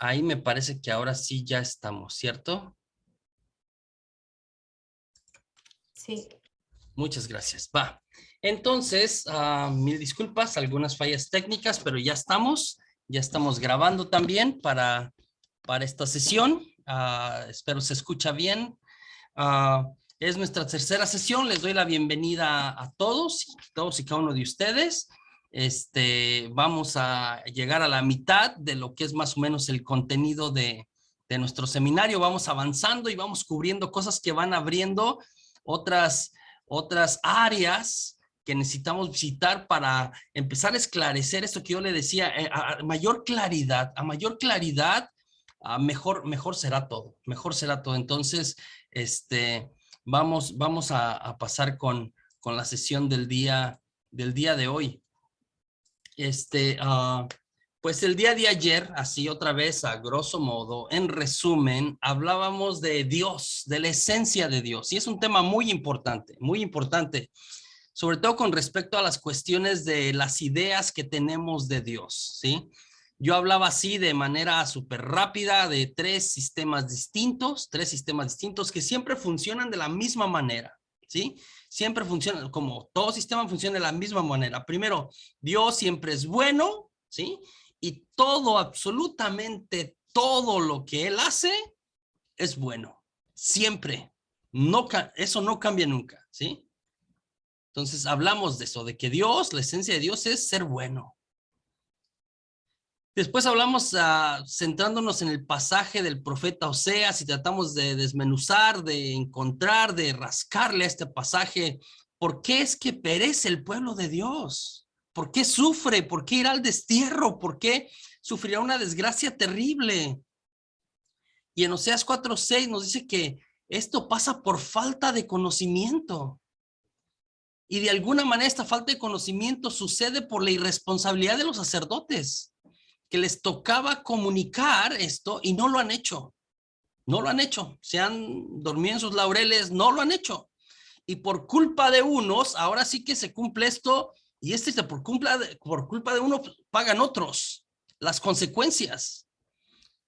Ahí me parece que ahora sí ya estamos, ¿cierto? Sí. Muchas gracias. Va. Entonces, mil disculpas, algunas fallas técnicas, pero ya estamos grabando también para esta sesión. Espero se escucha bien. Es nuestra tercera sesión. Les doy la bienvenida a todos y cada uno de ustedes. Vamos a llegar a la mitad de lo que es más o menos el contenido de nuestro seminario. Vamos avanzando y vamos cubriendo cosas que van abriendo otras áreas que necesitamos visitar para empezar a esclarecer esto que yo le decía, a mayor claridad, mejor será todo, Entonces, vamos a pasar con la sesión del día de hoy. Pues el día de ayer, así otra vez a grosso modo, en resumen, hablábamos de Dios, de la esencia de Dios, y es un tema muy importante, sobre todo con respecto a las cuestiones de las ideas que tenemos de Dios, ¿sí? Yo hablaba así de manera súper rápida de tres sistemas distintos que siempre funcionan de la misma manera, ¿sí? Siempre funcionan, como todo sistema funciona de la misma manera. Primero, Dios siempre es bueno, ¿sí? Y todo, absolutamente todo lo que Él hace es bueno, siempre. No, eso no cambia nunca, ¿sí? Entonces hablamos de eso, de que Dios, la esencia de Dios es ser bueno. Después hablamos centrándonos en el pasaje del profeta Oseas y tratamos de desmenuzar, de encontrar, de rascarle a este pasaje. ¿Por qué es que perece el pueblo de Dios? ¿Por qué sufre? ¿Por qué irá al destierro? ¿Por qué sufrirá una desgracia terrible? Y en Oseas 4:6 nos dice que esto pasa por falta de conocimiento. Y de alguna manera esta falta de conocimiento sucede por la irresponsabilidad de los sacerdotes, que les tocaba comunicar esto y no lo han hecho. No lo han hecho. Se han dormido en sus laureles, no lo han hecho. Y por culpa de unos, ahora sí que se cumple esto, y por culpa de uno pagan otros las consecuencias.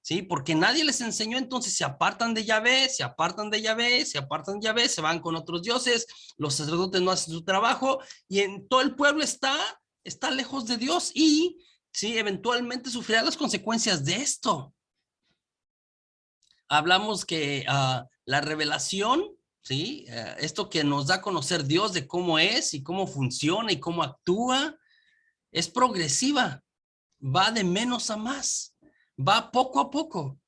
¿Sí? Porque nadie les enseñó, entonces se apartan de Yahvé, se van con otros dioses, los sacerdotes no hacen su trabajo, y en todo el pueblo está lejos de Dios, y sí, eventualmente sufrirá las consecuencias de esto. Hablamos que la revelación, ¿sí? Esto que nos da a conocer Dios de cómo es y cómo funciona y cómo actúa, es progresiva, va de menos a más, va poco a poco.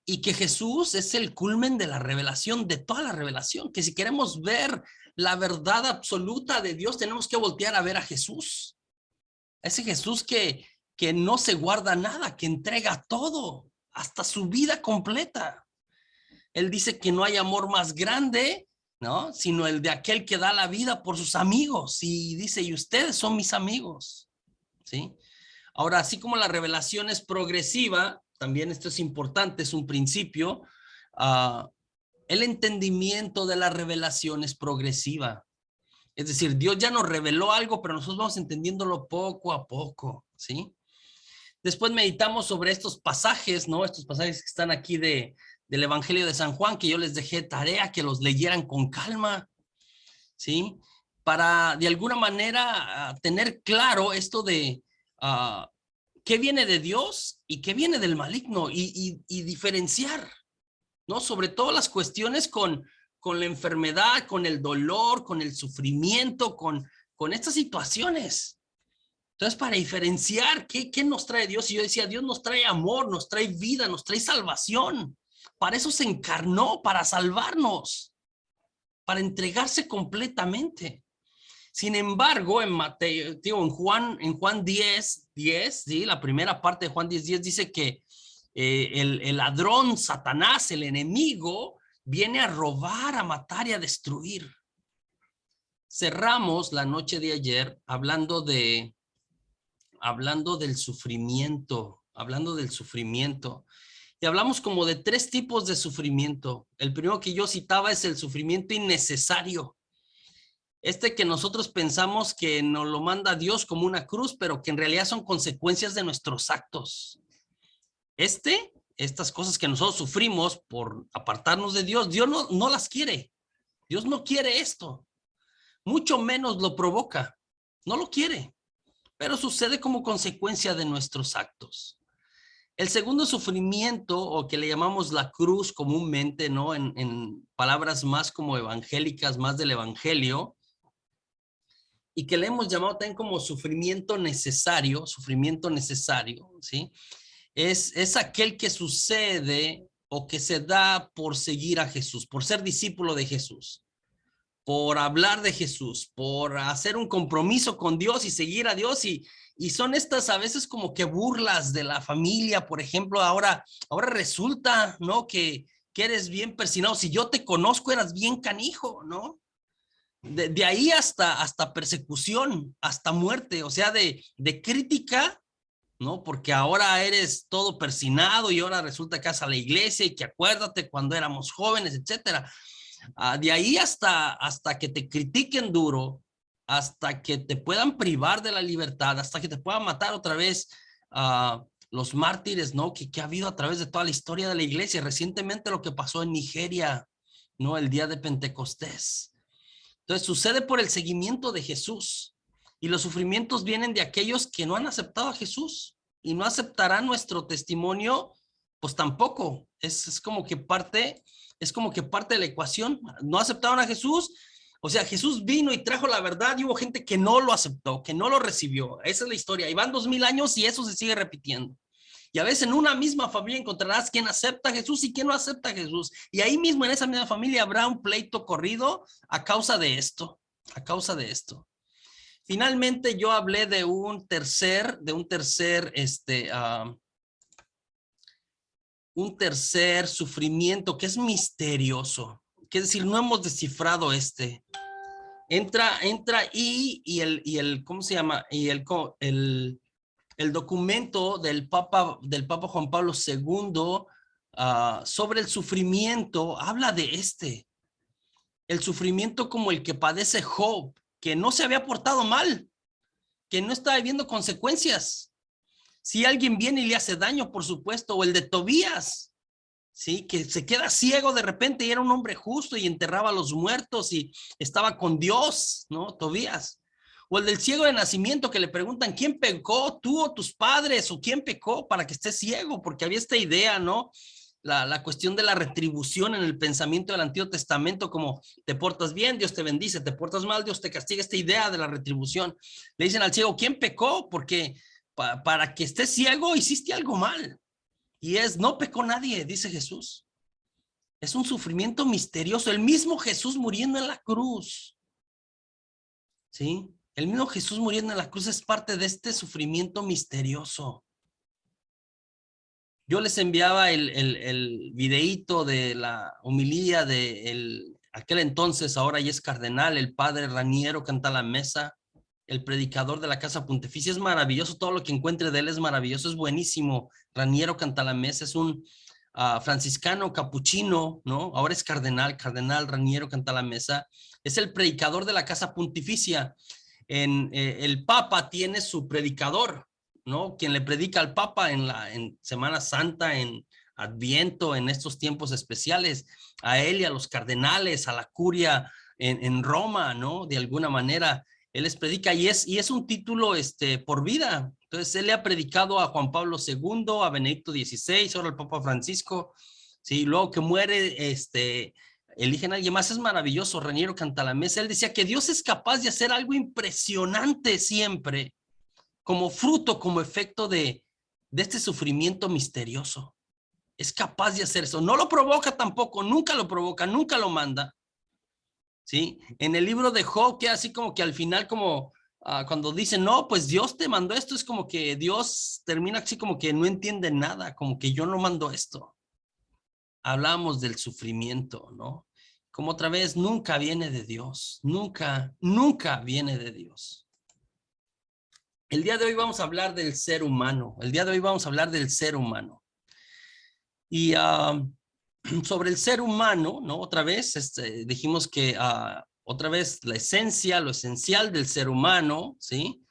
Y que Jesús es el culmen de la revelación, de toda la revelación, que si queremos ver la verdad absoluta de Dios, tenemos que voltear a ver a Jesús. Ese Jesús que no se guarda nada, que entrega todo, hasta su vida completa. Él dice que no hay amor más grande, ¿no? Sino el de aquel que da la vida por sus amigos. Y dice, y ustedes son mis amigos, ¿sí? Ahora, así como la revelación es progresiva, también esto es importante, es un principio, el entendimiento de la revelación es progresiva. Es decir, Dios ya nos reveló algo, pero nosotros vamos entendiéndolo poco a poco, ¿sí? Después meditamos sobre estos pasajes, ¿no? Estos pasajes que están aquí del Evangelio de San Juan, que yo les dejé tarea que los leyeran con calma, ¿sí? Para de alguna manera tener claro esto de qué viene de Dios y qué viene del maligno y diferenciar, ¿no? Sobre todo las cuestiones con la enfermedad, con el dolor, con el sufrimiento, con estas situaciones. Entonces, para diferenciar qué nos trae Dios, y yo decía, Dios nos trae amor, nos trae vida, nos trae salvación. Para eso se encarnó, para salvarnos, para entregarse completamente. Sin embargo, en Mateo, digo, en Juan 10, ¿sí? La primera parte de Juan 10 dice que el ladrón, Satanás, el enemigo, viene a robar, a matar y a destruir. Cerramos la noche de ayer hablando del sufrimiento, Y hablamos como de tres tipos de sufrimiento. El primero que yo citaba es el sufrimiento innecesario. Que nosotros pensamos que nos lo manda Dios como una cruz, pero que en realidad son consecuencias de nuestros actos. estas cosas que nosotros sufrimos por apartarnos de Dios, Dios no las quiere. Dios no quiere esto. Mucho menos lo provoca. No lo quiere. Pero sucede como consecuencia de nuestros actos. El segundo sufrimiento, o que le llamamos la cruz comúnmente, ¿no? En palabras más como evangélicas, más del evangelio, y que le hemos llamado también como sufrimiento necesario, ¿sí? Es aquel que sucede o que se da por seguir a Jesús, por ser discípulo de Jesús, por hablar de Jesús, por hacer un compromiso con Dios y seguir a Dios, y son estas a veces como que burlas de la familia. Por ejemplo, ahora resulta, ¿no? Que eres bien persinado. Si yo te conozco, eras bien canijo, ¿no? De ahí hasta persecución, hasta muerte, o sea, de crítica, ¿no? Porque ahora eres todo persinado y ahora resulta que vas a la iglesia y que acuérdate cuando éramos jóvenes, etcétera. De ahí hasta que te critiquen duro, hasta que te puedan privar de la libertad, hasta que te puedan matar otra vez, los mártires, ¿no? Que ha habido a través de toda la historia de la iglesia. Recientemente lo que pasó en Nigeria, ¿no? El día de Pentecostés. Entonces sucede por el seguimiento de Jesús, y los sufrimientos vienen de aquellos que no han aceptado a Jesús y no aceptarán nuestro testimonio, pues tampoco. Es como que parte de la ecuación. No aceptaron a Jesús. O sea, Jesús vino y trajo la verdad y hubo gente que no lo aceptó, que no lo recibió. Esa es la historia. Y van 2000 años y eso se sigue repitiendo. Y a veces en una misma familia encontrarás quien acepta a Jesús y quien no acepta a Jesús. Y ahí mismo en esa misma familia habrá un pleito corrido a causa de esto, Finalmente yo hablé de un tercer sufrimiento que es misterioso, que es decir, no hemos descifrado entra ¿cómo se llama? Y el documento del Papa Juan Pablo II sobre el sufrimiento habla de el sufrimiento como el que padece Job, que no se había portado mal, que no está viviendo consecuencias. Si alguien viene y le hace daño, por supuesto, o el de Tobías, ¿sí? Que se queda ciego de repente y era un hombre justo y enterraba a los muertos y estaba con Dios, ¿no? Tobías. O el del ciego de nacimiento, que le preguntan, ¿quién pecó, tú o tus padres? ¿O quién pecó para que estés ciego? Porque había esta idea, ¿no? La cuestión de la retribución en el pensamiento del Antiguo Testamento, como te portas bien, Dios te bendice, te portas mal, Dios te castiga. Esta idea de la retribución. Le dicen al ciego, ¿quién pecó? Porque para que estés ciego hiciste algo mal. Y no pecó nadie, dice Jesús. Es un sufrimiento misterioso. El mismo Jesús muriendo en la cruz, ¿sí? El mismo Jesús muriendo en la cruz es parte de este sufrimiento misterioso. Yo les enviaba el videíto de la homilía de aquel entonces, ahora ya es cardenal, el padre Raniero Cantalamessa, el predicador de la Casa Pontificia. Es maravilloso, todo lo que encuentre de él es maravilloso, es buenísimo. Raniero Cantalamessa es un franciscano capuchino, ¿no? Ahora es cardenal Raniero Cantalamessa. Es el predicador de la Casa Pontificia. El Papa tiene su predicador, ¿no? Quien le predica al Papa en Semana Santa, en Adviento, en estos tiempos especiales, a él y a los cardenales, a la curia en Roma, ¿no? De alguna manera, él les predica y es un título por vida. Entonces, él le ha predicado a Juan Pablo II, a Benedicto XVI, ahora al Papa Francisco, ¿sí? Luego que muere, eligen a alguien más. Es maravilloso, Raniero Cantalamessa. Él decía que Dios es capaz de hacer algo impresionante siempre, como fruto, como efecto de este sufrimiento misterioso. Es capaz de hacer eso. No lo provoca tampoco, nunca lo provoca, nunca lo manda. ¿Sí? En el libro de Job, que así como que al final, como cuando dicen, no, pues Dios te mandó esto, es como que Dios termina así como que no entiende nada, como que yo no mando esto. Hablamos del sufrimiento, ¿no? Como otra vez, nunca viene de Dios, nunca viene de Dios. El día de hoy vamos a hablar del ser humano, Y sobre el ser humano, ¿no? Otra vez, dijimos que otra vez la esencia, lo esencial del ser humano, ¿sí?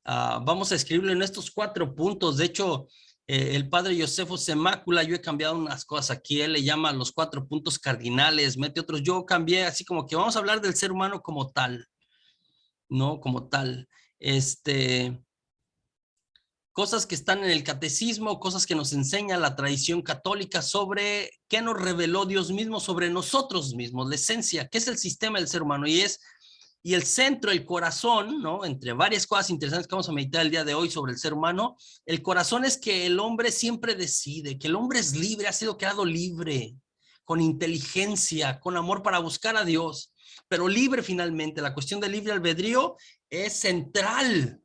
Vamos a escribirlo en estos 4 puntos. De hecho, El padre Josefo Semácula, yo he cambiado unas cosas aquí, él le llama los 4 puntos cardinales, mete otros, yo cambié así como que vamos a hablar del ser humano como tal, ¿no? Como tal. Cosas que están en el catecismo, cosas que nos enseña la tradición católica sobre qué nos reveló Dios mismo sobre nosotros mismos, la esencia, qué es el sistema del ser humano, y el centro, el corazón, ¿no? Entre varias cosas interesantes que vamos a meditar el día de hoy sobre el ser humano, el corazón es que el hombre siempre decide, que el hombre es libre, ha sido creado libre, con inteligencia, con amor para buscar a Dios, pero libre finalmente. La cuestión del libre albedrío es central,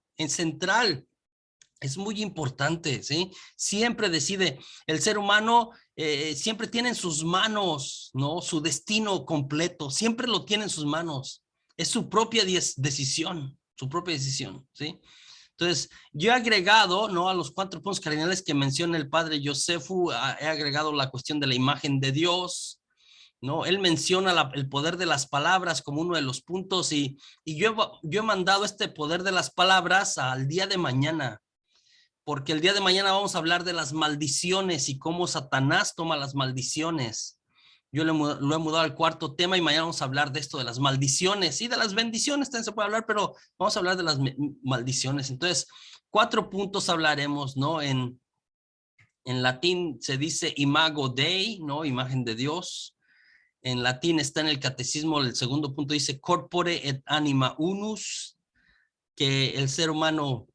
es muy importante, ¿sí? Siempre decide, el ser humano siempre tiene en sus manos, ¿no? Su destino completo, siempre lo tiene en sus manos. Es su propia decisión, ¿sí? Entonces, yo he agregado, ¿no? A los 4 puntos cardinales que menciona el padre Josefo, he agregado la cuestión de la imagen de Dios, ¿no? Él menciona el poder de las palabras como uno de los puntos y yo he mandado este poder de las palabras al día de mañana, porque el día de mañana vamos a hablar de las maldiciones y cómo Satanás toma las maldiciones. Yo lo he mudado al 4 tema y mañana vamos a hablar de esto, de las maldiciones y de las bendiciones también se puede hablar, pero vamos a hablar de las maldiciones. Entonces, 4 puntos hablaremos, ¿no? En latín se dice imago Dei, ¿no? Imagen de Dios. En latín está en el catecismo, el segundo punto dice corpore et anima unus, que el ser humano.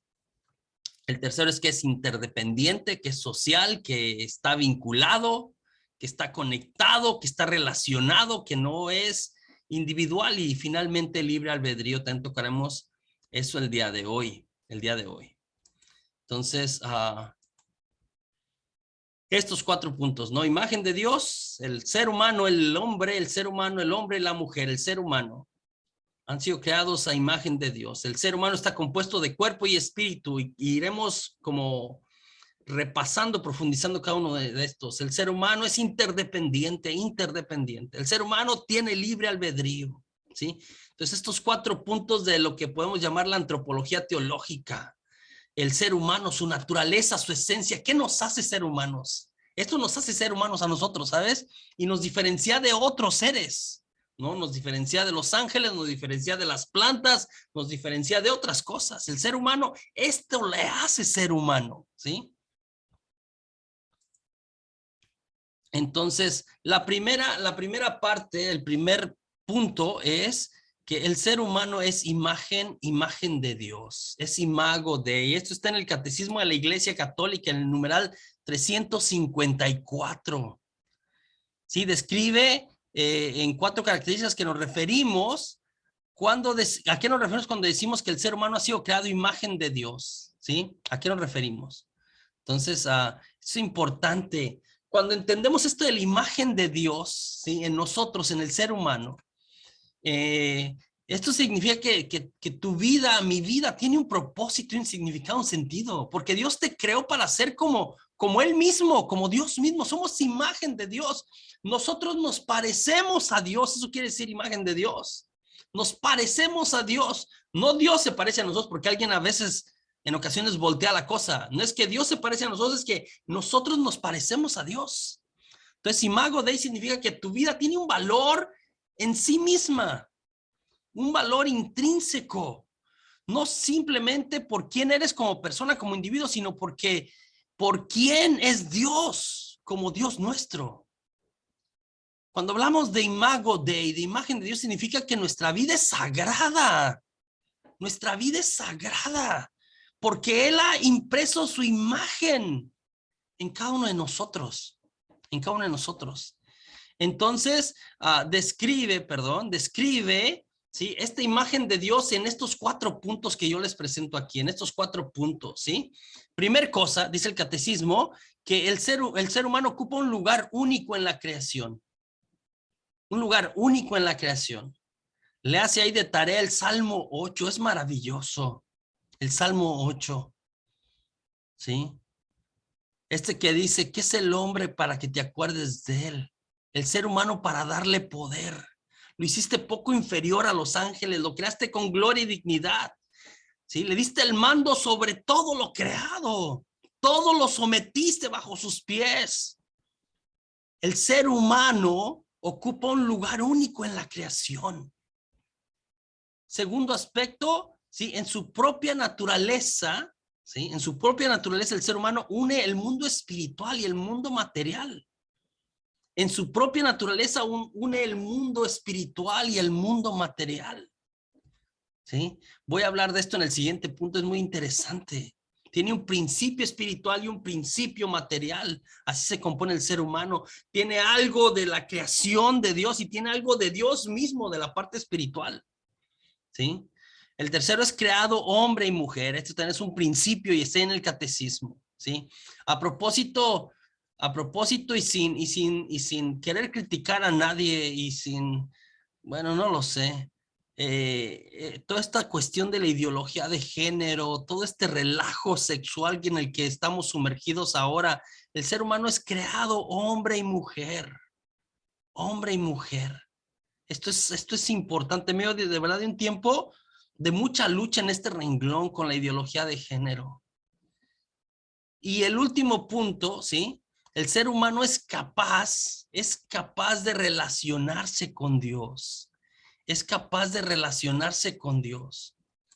El tercero es que es interdependiente, que es social, que está vinculado, que está conectado, que está relacionado, que no es individual, y finalmente libre albedrío. También tocaremos eso el día de hoy, Entonces, estos 4 puntos, ¿no? Imagen de Dios, el ser humano, el hombre, la mujer, el ser humano. Han sido creados a imagen de Dios. El ser humano está compuesto de cuerpo y espíritu y iremos como repasando, profundizando cada uno de estos. El ser humano es interdependiente. El ser humano tiene libre albedrío, ¿sí? Entonces, estos 4 puntos de lo que podemos llamar la antropología teológica. El ser humano, su naturaleza, su esencia. ¿Qué nos hace ser humanos? Esto nos hace ser humanos a nosotros, ¿sabes? Y nos diferencia de otros seres, ¿no? Nos diferencia de los ángeles, nos diferencia de las plantas, nos diferencia de otras cosas. El ser humano, esto le hace ser humano, ¿sí? Entonces, la primera parte, el primer punto es que el ser humano es imagen de Dios, es imago Dei. Esto está en el Catecismo de la Iglesia Católica, en el numeral 354. Sí, describe en 4 características que nos referimos ¿a qué nos referimos cuando decimos que el ser humano ha sido creado imagen de Dios? ¿Sí? ¿A qué nos referimos? Entonces, es importante. Cuando entendemos esto de la imagen de Dios, ¿sí? En nosotros, en el ser humano, esto significa que tu vida, mi vida, tiene un propósito, un significado, un sentido, porque Dios te creó para ser como Él mismo, como Dios mismo. Somos imagen de Dios. Nosotros nos parecemos a Dios, eso quiere decir imagen de Dios. Nos parecemos a Dios. No Dios se parece a nosotros, porque alguien a veces, en ocasiones, voltea la cosa. No es que Dios se parece a nosotros, es que nosotros nos parecemos a Dios. Entonces, imago Dei significa que tu vida tiene un valor en sí misma, un valor intrínseco, no simplemente por quién eres como persona, como individuo, sino por quién es Dios, como Dios nuestro. Cuando hablamos de imago Dei, de imagen de Dios, significa que nuestra vida es sagrada. Nuestra vida es sagrada, porque Él ha impreso su imagen en cada uno de nosotros, Entonces, describe, ¿sí? Esta imagen de Dios en estos 4 puntos que yo les presento aquí, en estos 4 puntos, ¿sí? Primer cosa, dice el catecismo, que el ser humano ocupa un lugar único en la creación. Un lugar único en la creación. Le hace ahí de tarea el Salmo 8, es maravilloso. El Salmo 8, ¿sí? Que dice, ¿qué es el hombre para que te acuerdes de él? El ser humano para darle poder. Lo hiciste poco inferior a los ángeles, lo creaste con gloria y dignidad, ¿sí? Le diste el mando sobre todo lo creado. todo lo sometiste bajo sus pies. El ser humano ocupa un lugar único en la creación. Segundo aspecto, ¿sí? En su propia naturaleza, ¿sí? En su propia naturaleza el ser humano une el mundo espiritual y el mundo material. En su propia naturaleza une el mundo espiritual y el mundo material. ¿Sí? Voy a hablar de esto en el siguiente punto, es muy interesante. Tiene un principio espiritual y un principio material. Así se compone el ser humano. Tiene algo de la creación de Dios y tiene algo de Dios mismo, de la parte espiritual. ¿Sí? El tercero es creado hombre y mujer. Esto también es un principio y está en el catecismo. ¿Sí? A propósito y sin querer criticar a nadie y sin, bueno, no lo sé. Toda esta cuestión de la ideología de género, todo este relajo sexual en el que estamos sumergidos ahora, el ser humano es creado hombre y mujer. Hombre y mujer. Esto es importante, medio de verdad de un tiempo de mucha lucha en este renglón con la ideología de género. Y el último punto, ¿sí? El ser humano es capaz de relacionarse con Dios. Es capaz de relacionarse con Dios,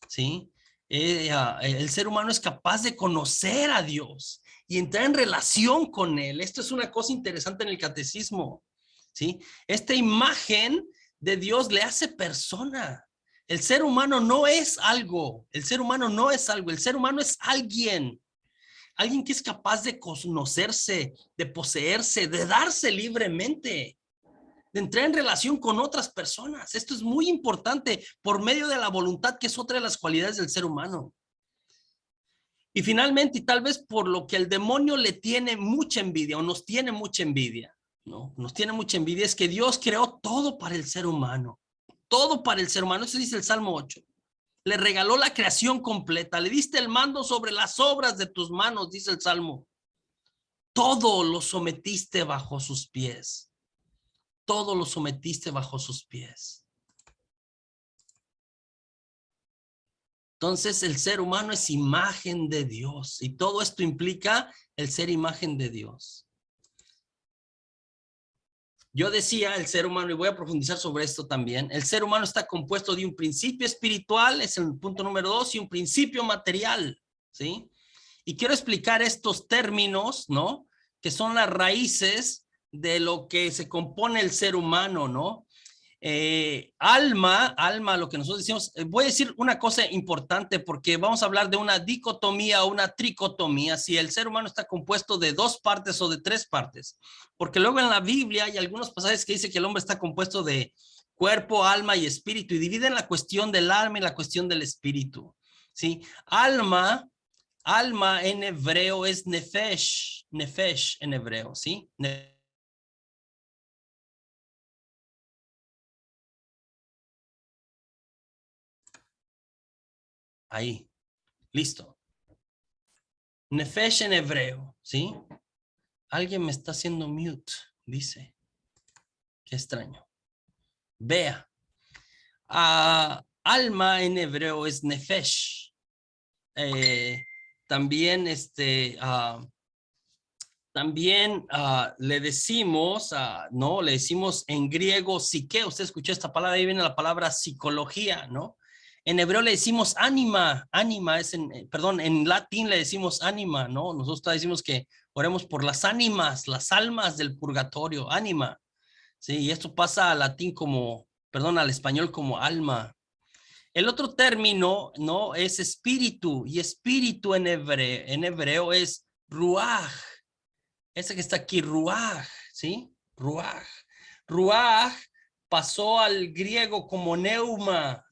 ¿sí? El ser humano es capaz de conocer a Dios y entrar en relación con Él. Esto es una cosa interesante en el catecismo, ¿sí? Esta imagen de Dios le hace persona. El ser humano no es algo, el ser humano no es algo, el ser humano es alguien. Alguien que es capaz de conocerse, de poseerse, de darse libremente, de entrar en relación con otras personas. Esto es muy importante por medio de la voluntad, que es otra de las cualidades del ser humano. Y finalmente, y tal vez por lo que el demonio le tiene mucha envidia o nos tiene mucha envidia, ¿no? Nos tiene mucha envidia, es que Dios creó todo para el ser humano. Todo para el ser humano. Eso dice el Salmo 8. Le regaló la creación completa. Le diste el mando sobre las obras de tus manos, dice el Salmo. Todo lo sometiste bajo sus pies. Todo lo sometiste bajo sus pies. Entonces el ser humano es imagen de Dios y todo esto implica el ser imagen de Dios. Yo decía el ser humano, y voy a profundizar sobre esto también, el ser humano está compuesto de un principio espiritual, es el punto número 2, y un principio material, ¿sí? Y quiero explicar estos términos, ¿no? Que son las raíces de lo que se compone el ser humano, ¿no? Alma, lo que nosotros decimos, voy a decir una cosa importante porque vamos a hablar de una dicotomía o una tricotomía, si el ser humano está compuesto de 2 partes o de 3 partes, porque luego en la Biblia hay algunos pasajes que dice que el hombre está compuesto de cuerpo, alma y espíritu, y dividen la cuestión del alma y la cuestión del espíritu, ¿sí? Alma en hebreo es nefesh en hebreo, ¿sí? Ahí, listo. Nefesh en hebreo, ¿sí? Alguien me está haciendo mute, dice. Qué extraño. Vea. Alma en hebreo es nefesh. También le decimos, ¿no? Le decimos en griego psique. Usted escuchó esta palabra, ahí viene la palabra psicología, ¿no? En hebreo le decimos ánima es en latín le decimos ánima, ¿no? Nosotros decimos que oremos por las ánimas, las almas del purgatorio, ánima, ¿sí? Y esto pasa al latín al español como alma. El otro término, ¿no? Es espíritu, y espíritu en hebreo es ruaj. Ese que está aquí, ruaj, ¿sí? Ruaj. Ruaj pasó al griego como neuma.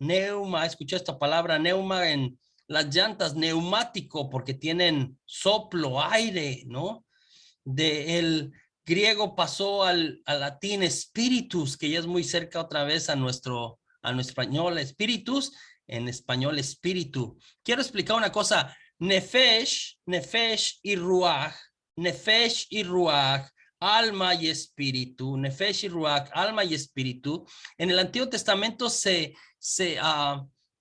Escuché esta palabra, neuma en las llantas, neumático, porque tienen soplo, aire, ¿no? Del griego pasó al latín spiritus, que ya es muy cerca otra vez a nuestro español, spiritus, en español espíritu. Quiero explicar una cosa, nefesh y ruaj, alma y espíritu, nefesh y ruach, alma y espíritu. En el Antiguo Testamento se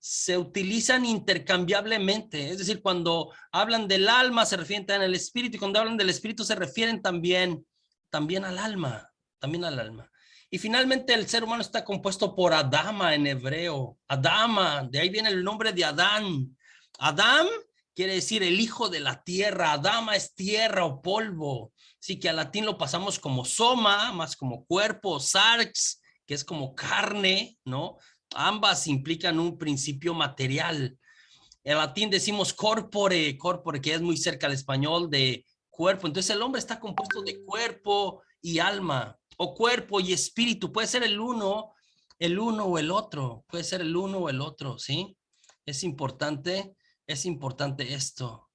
se utilizan intercambiablemente. Es decir, cuando hablan del alma se refieren también al espíritu, y cuando hablan del espíritu se refieren también al alma, también al alma. Y finalmente el ser humano está compuesto por Adama en hebreo. Adama, de ahí viene el nombre de Adán. Adam quiere decir el hijo de la tierra. Adama es tierra o polvo. Así que al latín lo pasamos como soma, más como cuerpo, sarx, que es como carne, ¿no? Ambas implican un principio material. En latín decimos corpore, que es muy cerca al español de cuerpo. Entonces el hombre está compuesto de cuerpo y alma, o cuerpo y espíritu. Puede ser el uno o el otro. Puede ser el uno o el otro, ¿sí? Es importante esto.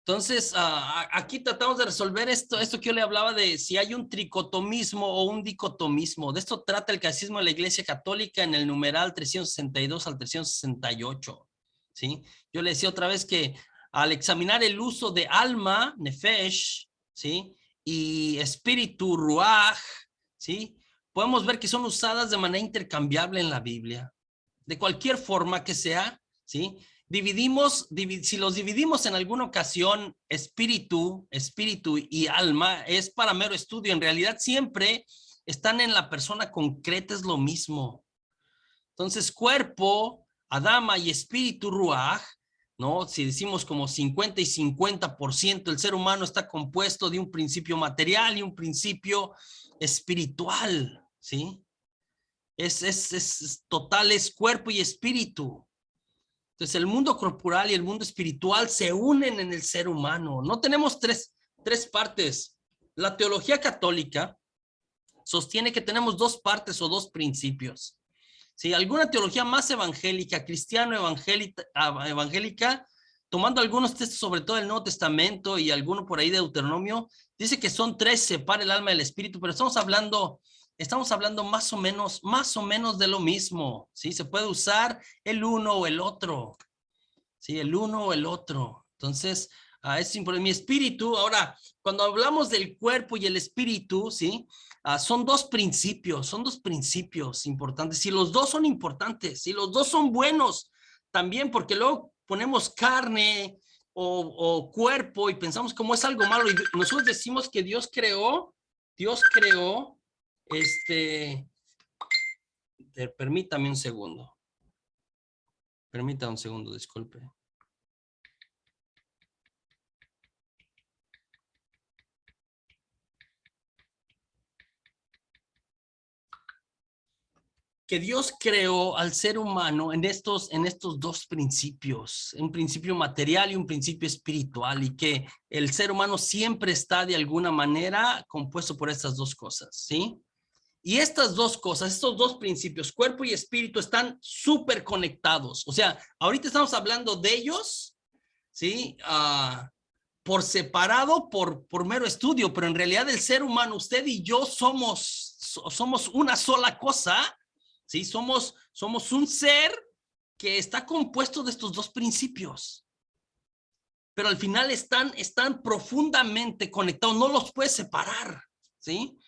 Entonces, aquí tratamos de resolver esto que yo le hablaba de si hay un tricotomismo o un dicotomismo. De esto trata el Catecismo de la Iglesia Católica en el numeral 362 al 368. ¿Sí? Yo le decía otra vez que al examinar el uso de alma, nefesh, ¿sí? Y espíritu, ruach, ¿sí? Podemos ver que son usadas de manera intercambiable en la Biblia. De cualquier forma que sea, ¿sí? Si los dividimos en alguna ocasión, espíritu y alma, es para mero estudio. En realidad siempre están en la persona concreta, es lo mismo. Entonces, cuerpo, Adama y espíritu, ruach, ¿no? Si decimos como 50 y 50%, el ser humano está compuesto de un principio material y un principio espiritual, ¿sí? Es total, es cuerpo y espíritu. Entonces el mundo corporal y el mundo espiritual se unen en el ser humano. No tenemos tres partes. La teología católica sostiene que tenemos dos partes o dos principios. Si alguna teología más evangélica, evangélica, tomando algunos textos, sobre todo el Nuevo Testamento y alguno por ahí de Deuteronomio, dice que son tres, separa el alma del espíritu, pero estamos hablando más o menos de lo mismo, ¿sí? Se puede usar el uno o el otro, ¿sí? El uno o el otro. Entonces, es importante. Mi espíritu, ahora, cuando hablamos del cuerpo y el espíritu, ¿sí? Son dos principios importantes. Y los dos son importantes, y los dos son buenos también, porque luego ponemos carne o cuerpo y pensamos como es algo malo. Y nosotros decimos que Dios creó, permítame un segundo. Permítame un segundo, disculpe. Que Dios creó al ser humano en estos dos principios, un principio material y un principio espiritual, y que el ser humano siempre está de alguna manera compuesto por estas dos cosas, ¿sí? Y estas dos cosas, estos dos principios, cuerpo y espíritu, están súper conectados. O sea, ahorita estamos hablando de ellos, ¿sí? Por separado, por mero estudio, pero en realidad el ser humano, usted y yo somos una sola cosa, ¿sí? Somos un ser que está compuesto de estos dos principios, pero al final están profundamente conectados, no los puedes separar, ¿sí?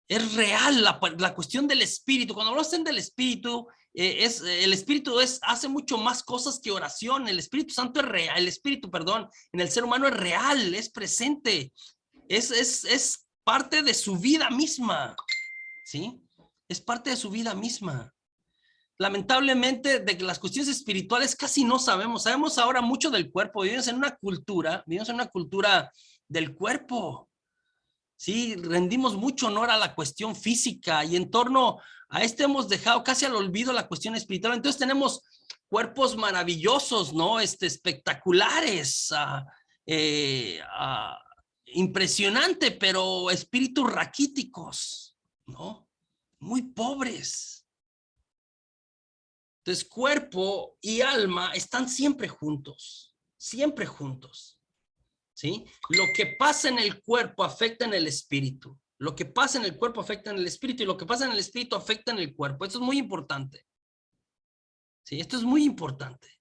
Es real la cuestión del espíritu. Cuando hablan del espíritu, el espíritu hace mucho más cosas que oración. El Espíritu Santo es real, el espíritu, perdón, en el ser humano es real, es presente, es parte de su vida misma, ¿sí? Es parte de su vida misma. Lamentablemente, de las cuestiones espirituales casi no sabemos ahora mucho del cuerpo. Vivimos en una cultura del cuerpo. Sí, rendimos mucho honor a la cuestión física, y en torno a hemos dejado casi al olvido la cuestión espiritual. Entonces tenemos cuerpos maravillosos, ¿no? Espectaculares, impresionante, pero espíritus raquíticos, ¿no? Muy pobres. Entonces cuerpo y alma están siempre juntos, ¿sí? Lo que pasa en el cuerpo afecta en el espíritu. Lo que pasa en el cuerpo afecta en el espíritu, y lo que pasa en el espíritu afecta en el cuerpo. Esto es muy importante. ¿Sí? Esto es muy importante.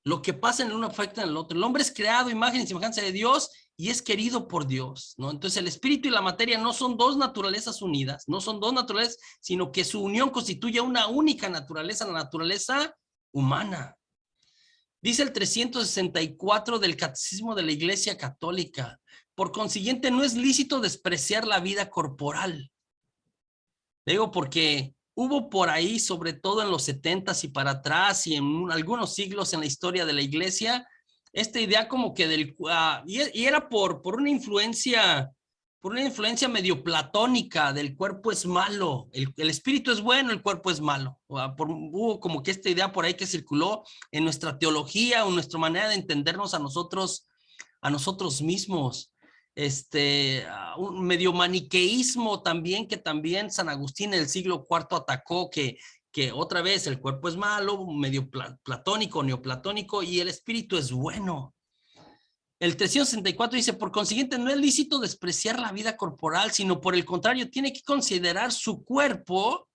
Lo que pasa en el uno afecta en el otro. El hombre es creado, imagen y semejanza de Dios y es querido por Dios, ¿no? Entonces el espíritu y la materia no son dos naturalezas unidas, no son dos naturalezas, sino que su unión constituye una única naturaleza, la naturaleza humana. Dice el 364 del Catecismo de la Iglesia Católica. Por consiguiente, no es lícito despreciar la vida corporal. Digo porque hubo por ahí, sobre todo en los 70s y para atrás y en algunos siglos en la historia de la iglesia, esta idea como que y era por una influencia medio platónica del cuerpo es malo, el espíritu es bueno, el cuerpo es malo. Hubo como que esta idea por ahí que circuló en nuestra teología o en nuestra manera de entendernos a nosotros mismos. Un medio maniqueísmo también, que también San Agustín en el siglo IV atacó, que otra vez el cuerpo es malo, medio platónico, neoplatónico, y el espíritu es bueno. El 364 dice, por consiguiente, no es lícito despreciar la vida corporal, sino por el contrario, tiene que considerar su cuerpo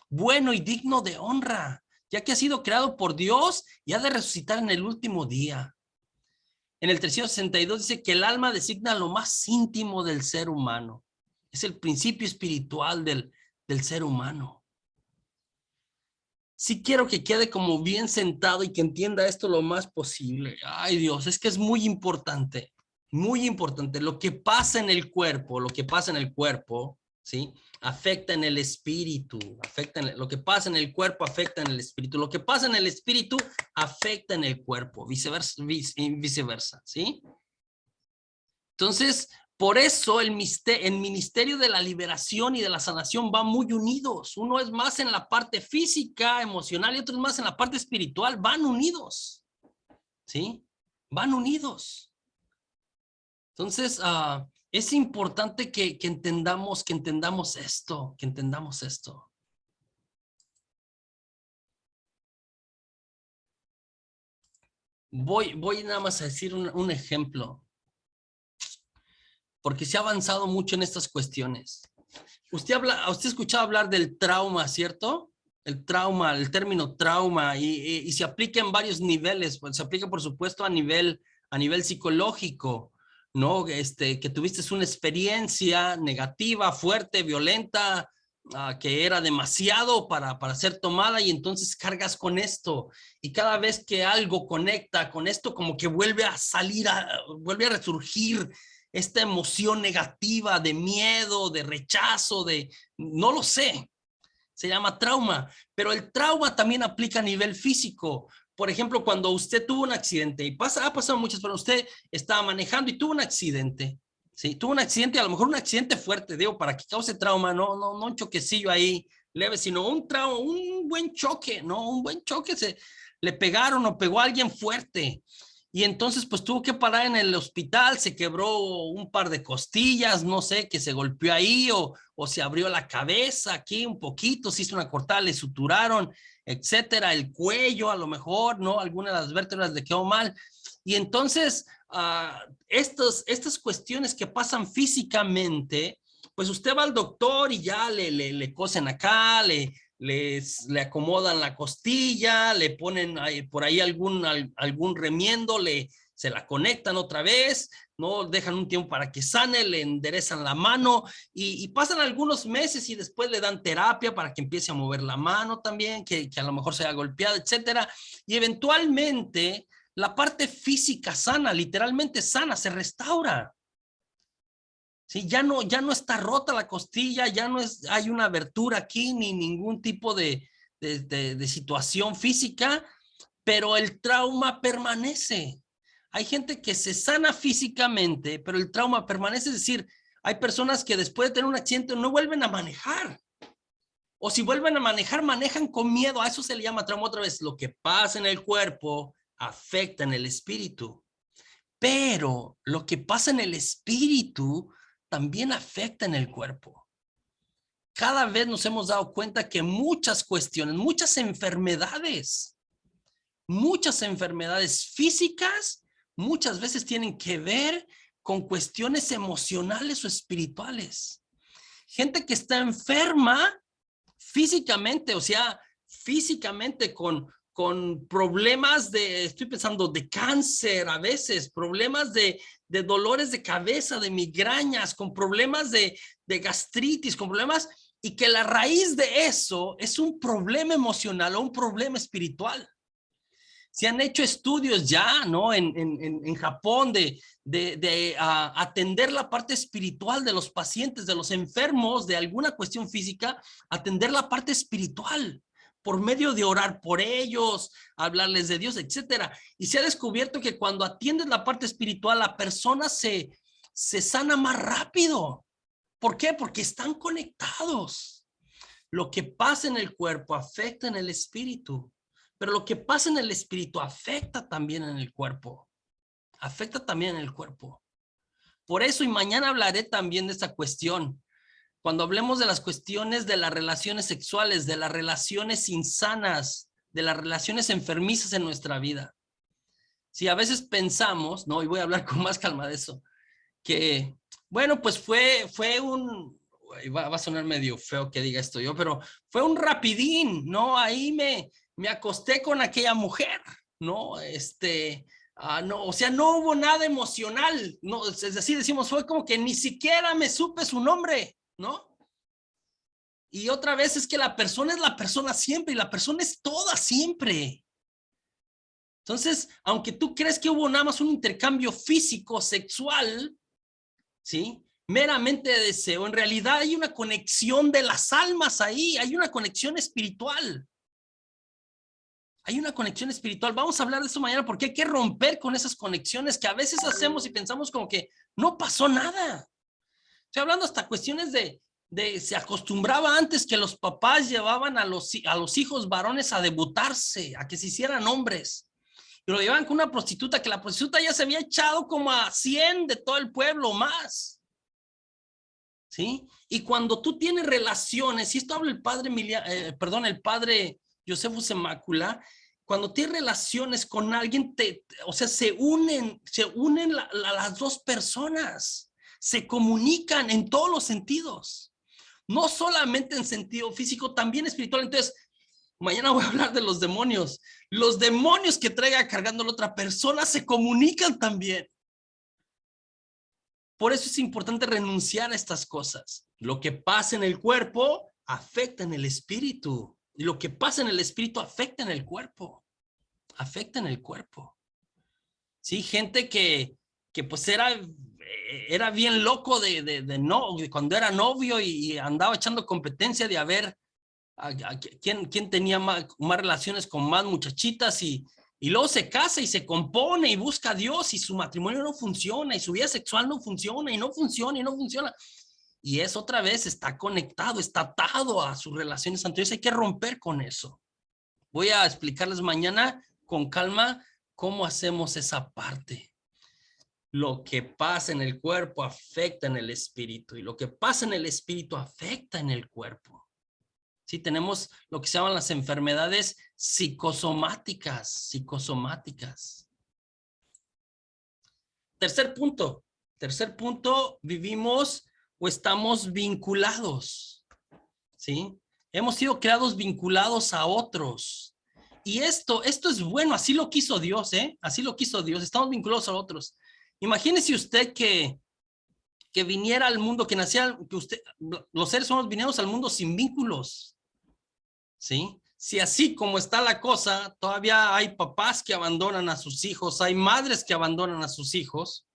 bueno y digno de honra, ya que ha sido creado por Dios y ha de resucitar en el último día. En el 362 dice que el alma designa lo más íntimo del ser humano. Es el principio espiritual del ser humano. Sí quiero que quede como bien sentado y que entienda esto lo más posible. Ay, Dios, es que es muy importante. Muy importante. Lo que pasa en el cuerpo, ¿sí? Afecta en el espíritu. Lo que pasa en el cuerpo afecta en el espíritu. Lo que pasa en el espíritu afecta en el cuerpo. Viceversa, ¿sí? Entonces, por eso el ministerio de la liberación y de la sanación van muy unidos. Uno es más en la parte física, emocional, y otro es más en la parte espiritual. Van unidos, ¿sí? Van unidos. Entonces, es importante que entendamos esto, Voy nada más a decir un ejemplo, porque se ha avanzado mucho en estas cuestiones. Usted ha escuchado hablar del trauma, ¿cierto? El trauma, el término trauma, y se aplica en varios niveles. Pues se aplica, por supuesto, a nivel psicológico, ¿no? Que tuviste una experiencia negativa, fuerte, violenta, que era demasiado para ser tomada, y entonces cargas con esto. Y cada vez que algo conecta con esto, como que vuelve a salir, vuelve a resurgir esta emoción negativa de miedo, de rechazo, no lo sé, se llama trauma, pero el trauma también aplica a nivel físico. Por ejemplo, cuando usted tuvo un accidente, y ha pasado muchas, pero usted estaba manejando y tuvo un accidente, ¿sí? Tuvo un accidente, a lo mejor un accidente fuerte, digo, para que cause trauma, no un choquecillo ahí leve, sino un trauma, un buen choque, ¿no? Un buen choque, le pegaron o pegó a alguien fuerte. Y entonces pues tuvo que parar en el hospital, se quebró un par de costillas, no sé, que se golpeó ahí o se abrió la cabeza aquí un poquito, se hizo una cortada, le suturaron, etcétera, el cuello a lo mejor, ¿no? Alguna de las vértebras le quedó mal. Y entonces estas cuestiones que pasan físicamente, pues usted va al doctor y ya le cosen acá, le acomodan la costilla, le ponen por ahí algún remiendo, se la conectan otra vez, no dejan un tiempo para que sane, le enderezan la mano y pasan algunos meses y después le dan terapia para que empiece a mover la mano también, que a lo mejor se haya golpeado, etcétera. Y eventualmente la parte física sana, literalmente sana, se restaura. Sí, ya no está rota la costilla, ya no hay una abertura aquí, ni ningún tipo de situación física, pero el trauma permanece. Hay gente que se sana físicamente, pero el trauma permanece, es decir, hay personas que después de tener un accidente no vuelven a manejar. O si vuelven a manejar, manejan con miedo. A eso se le llama trauma otra vez. Lo que pasa en el cuerpo afecta en el espíritu. Pero lo que pasa en el espíritu también afecta en el cuerpo. Cada vez nos hemos dado cuenta que muchas cuestiones, muchas enfermedades físicas, muchas veces tienen que ver con cuestiones emocionales o espirituales. Gente que está enferma físicamente, o sea, físicamente con problemas estoy pensando, de cáncer a veces, problemas de dolores de cabeza, de migrañas, con problemas de gastritis, con problemas, y que la raíz de eso es un problema emocional o un problema espiritual. Se han hecho estudios ya, ¿no? En Japón de atender la parte espiritual de los pacientes, de los enfermos de alguna cuestión física, atender la parte espiritual por medio de orar por ellos, hablarles de Dios, etcétera. Y se ha descubierto que cuando atiendes la parte espiritual, la persona se sana más rápido. ¿Por qué? Porque están conectados. Lo que pasa en el cuerpo afecta en el espíritu. Pero lo que pasa en el espíritu afecta también en el cuerpo. Afecta también en el cuerpo. Por eso, y mañana hablaré también de esta cuestión. Cuando hablemos de las cuestiones de las relaciones sexuales, de las relaciones insanas, de las relaciones enfermizas en nuestra vida. Si a veces pensamos, no, y voy a hablar con más calma de eso, que, bueno, pues fue un, va a sonar medio feo que diga esto yo, pero fue un rapidín, ¿no? Ahí me acosté con aquella mujer, ¿no? No, o sea, no hubo nada emocional, ¿no? Es decir, decimos, fue como que ni siquiera me supe su nombre, ¿no? Y otra vez es que la persona es la persona siempre y la persona es toda siempre. Entonces, aunque tú crees que hubo nada más un intercambio físico, sexual, ¿sí? Meramente de deseo, en realidad hay una conexión de las almas ahí, hay una conexión espiritual. Hay una conexión espiritual. Vamos a hablar de eso mañana porque hay que romper con esas conexiones que a veces hacemos y pensamos como que no pasó nada. Estoy hablando hasta cuestiones se acostumbraba antes que los papás llevaban a los hijos varones a debutarse, a que se hicieran hombres. Y lo llevaban con una prostituta, que la prostituta ya se había echado como a 100 de todo el pueblo o más. ¿Sí? Y cuando tú tienes relaciones, y esto habla el padre el padre Josefo Semácula, cuando tienes relaciones con alguien, o sea, se unen las dos personas, se comunican en todos los sentidos, no solamente en sentido físico, también espiritual. Entonces, mañana voy a hablar de los demonios que traiga cargando la otra persona se comunican también. Por eso es importante renunciar a estas cosas. Lo que pasa en el cuerpo afecta en el espíritu. Y lo que pasa en el espíritu afecta en el cuerpo. Afecta en el cuerpo. Sí, gente que pues era bien loco de cuando era novio y andaba echando competencia de a ver quién tenía más relaciones con más muchachitas y luego se casa y se compone y busca a Dios y su matrimonio no funciona y su vida sexual no funciona y no funciona y no funciona. Y es otra vez, está conectado, está atado a sus relaciones anteriores. Hay que romper con eso. Voy a explicarles mañana con calma cómo hacemos esa parte. Lo que pasa en el cuerpo afecta en el espíritu y lo que pasa en el espíritu afecta en el cuerpo. Sí, tenemos lo que se llaman las enfermedades psicosomáticas. Tercer punto, vivimos o estamos vinculados, ¿sí? Hemos sido creados vinculados a otros. Y esto es bueno, así lo quiso Dios, ¿eh? Así lo quiso Dios, estamos vinculados a otros. Imagínese usted que viniera al mundo, que los seres humanos vinieron al mundo sin vínculos, ¿sí? Si así como está la cosa, todavía hay papás que abandonan a sus hijos, hay madres que abandonan a sus hijos.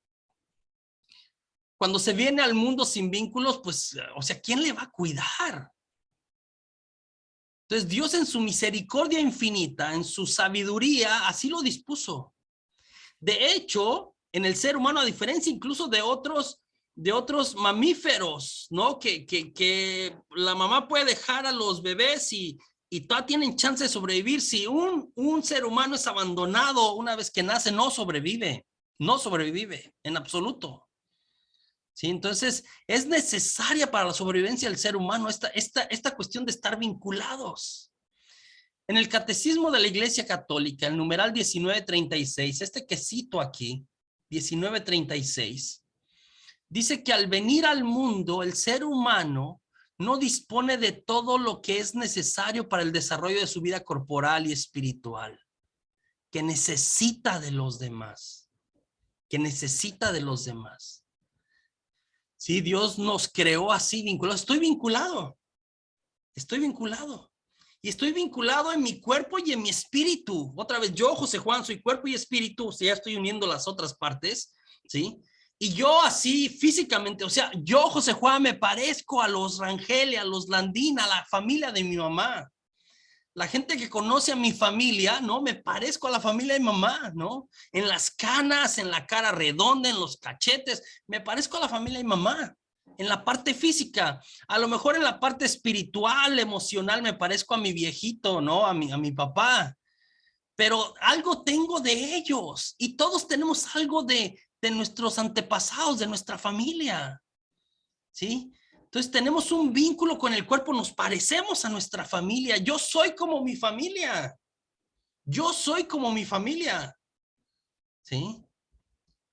Cuando se viene al mundo sin vínculos, pues, o sea, ¿quién le va a cuidar? Entonces, Dios en su misericordia infinita, en su sabiduría, así lo dispuso. De hecho, en el ser humano, a diferencia incluso de otros mamíferos, ¿no? Que la mamá puede dejar a los bebés y todavía tienen chance de sobrevivir. Si un ser humano es abandonado una vez que nace, no sobrevive en absoluto. ¿Sí? Entonces, es necesaria para la sobrevivencia del ser humano esta cuestión de estar vinculados. En el Catecismo de la Iglesia Católica, el numeral 1936, que cito aquí, 1936, dice que al venir al mundo, el ser humano no dispone de todo lo que es necesario para el desarrollo de su vida corporal y espiritual, que necesita de los demás, que necesita de los demás. Sí, Dios nos creó así, vinculados. Estoy vinculado. Y estoy vinculado en mi cuerpo y en mi espíritu. Otra vez, yo, José Juan, soy cuerpo y espíritu. O sea, ya estoy uniendo las otras partes, ¿sí? Y yo así físicamente, o sea, yo, José Juan, me parezco a los Rangel, a los Landín, a la familia de mi mamá. La gente que conoce a mi familia, ¿no? Me parezco a la familia de mi mamá, ¿no? En las canas, en la cara redonda, en los cachetes, me parezco a la familia de mi mamá. En la parte física, a lo mejor en la parte espiritual, emocional, me parezco a mi viejito, ¿no? A mi papá. Pero algo tengo de ellos y todos tenemos algo de nuestros antepasados, de nuestra familia, ¿sí? Entonces tenemos un vínculo con el cuerpo, nos parecemos a nuestra familia. Yo soy como mi familia. Yo soy como mi familia, ¿sí?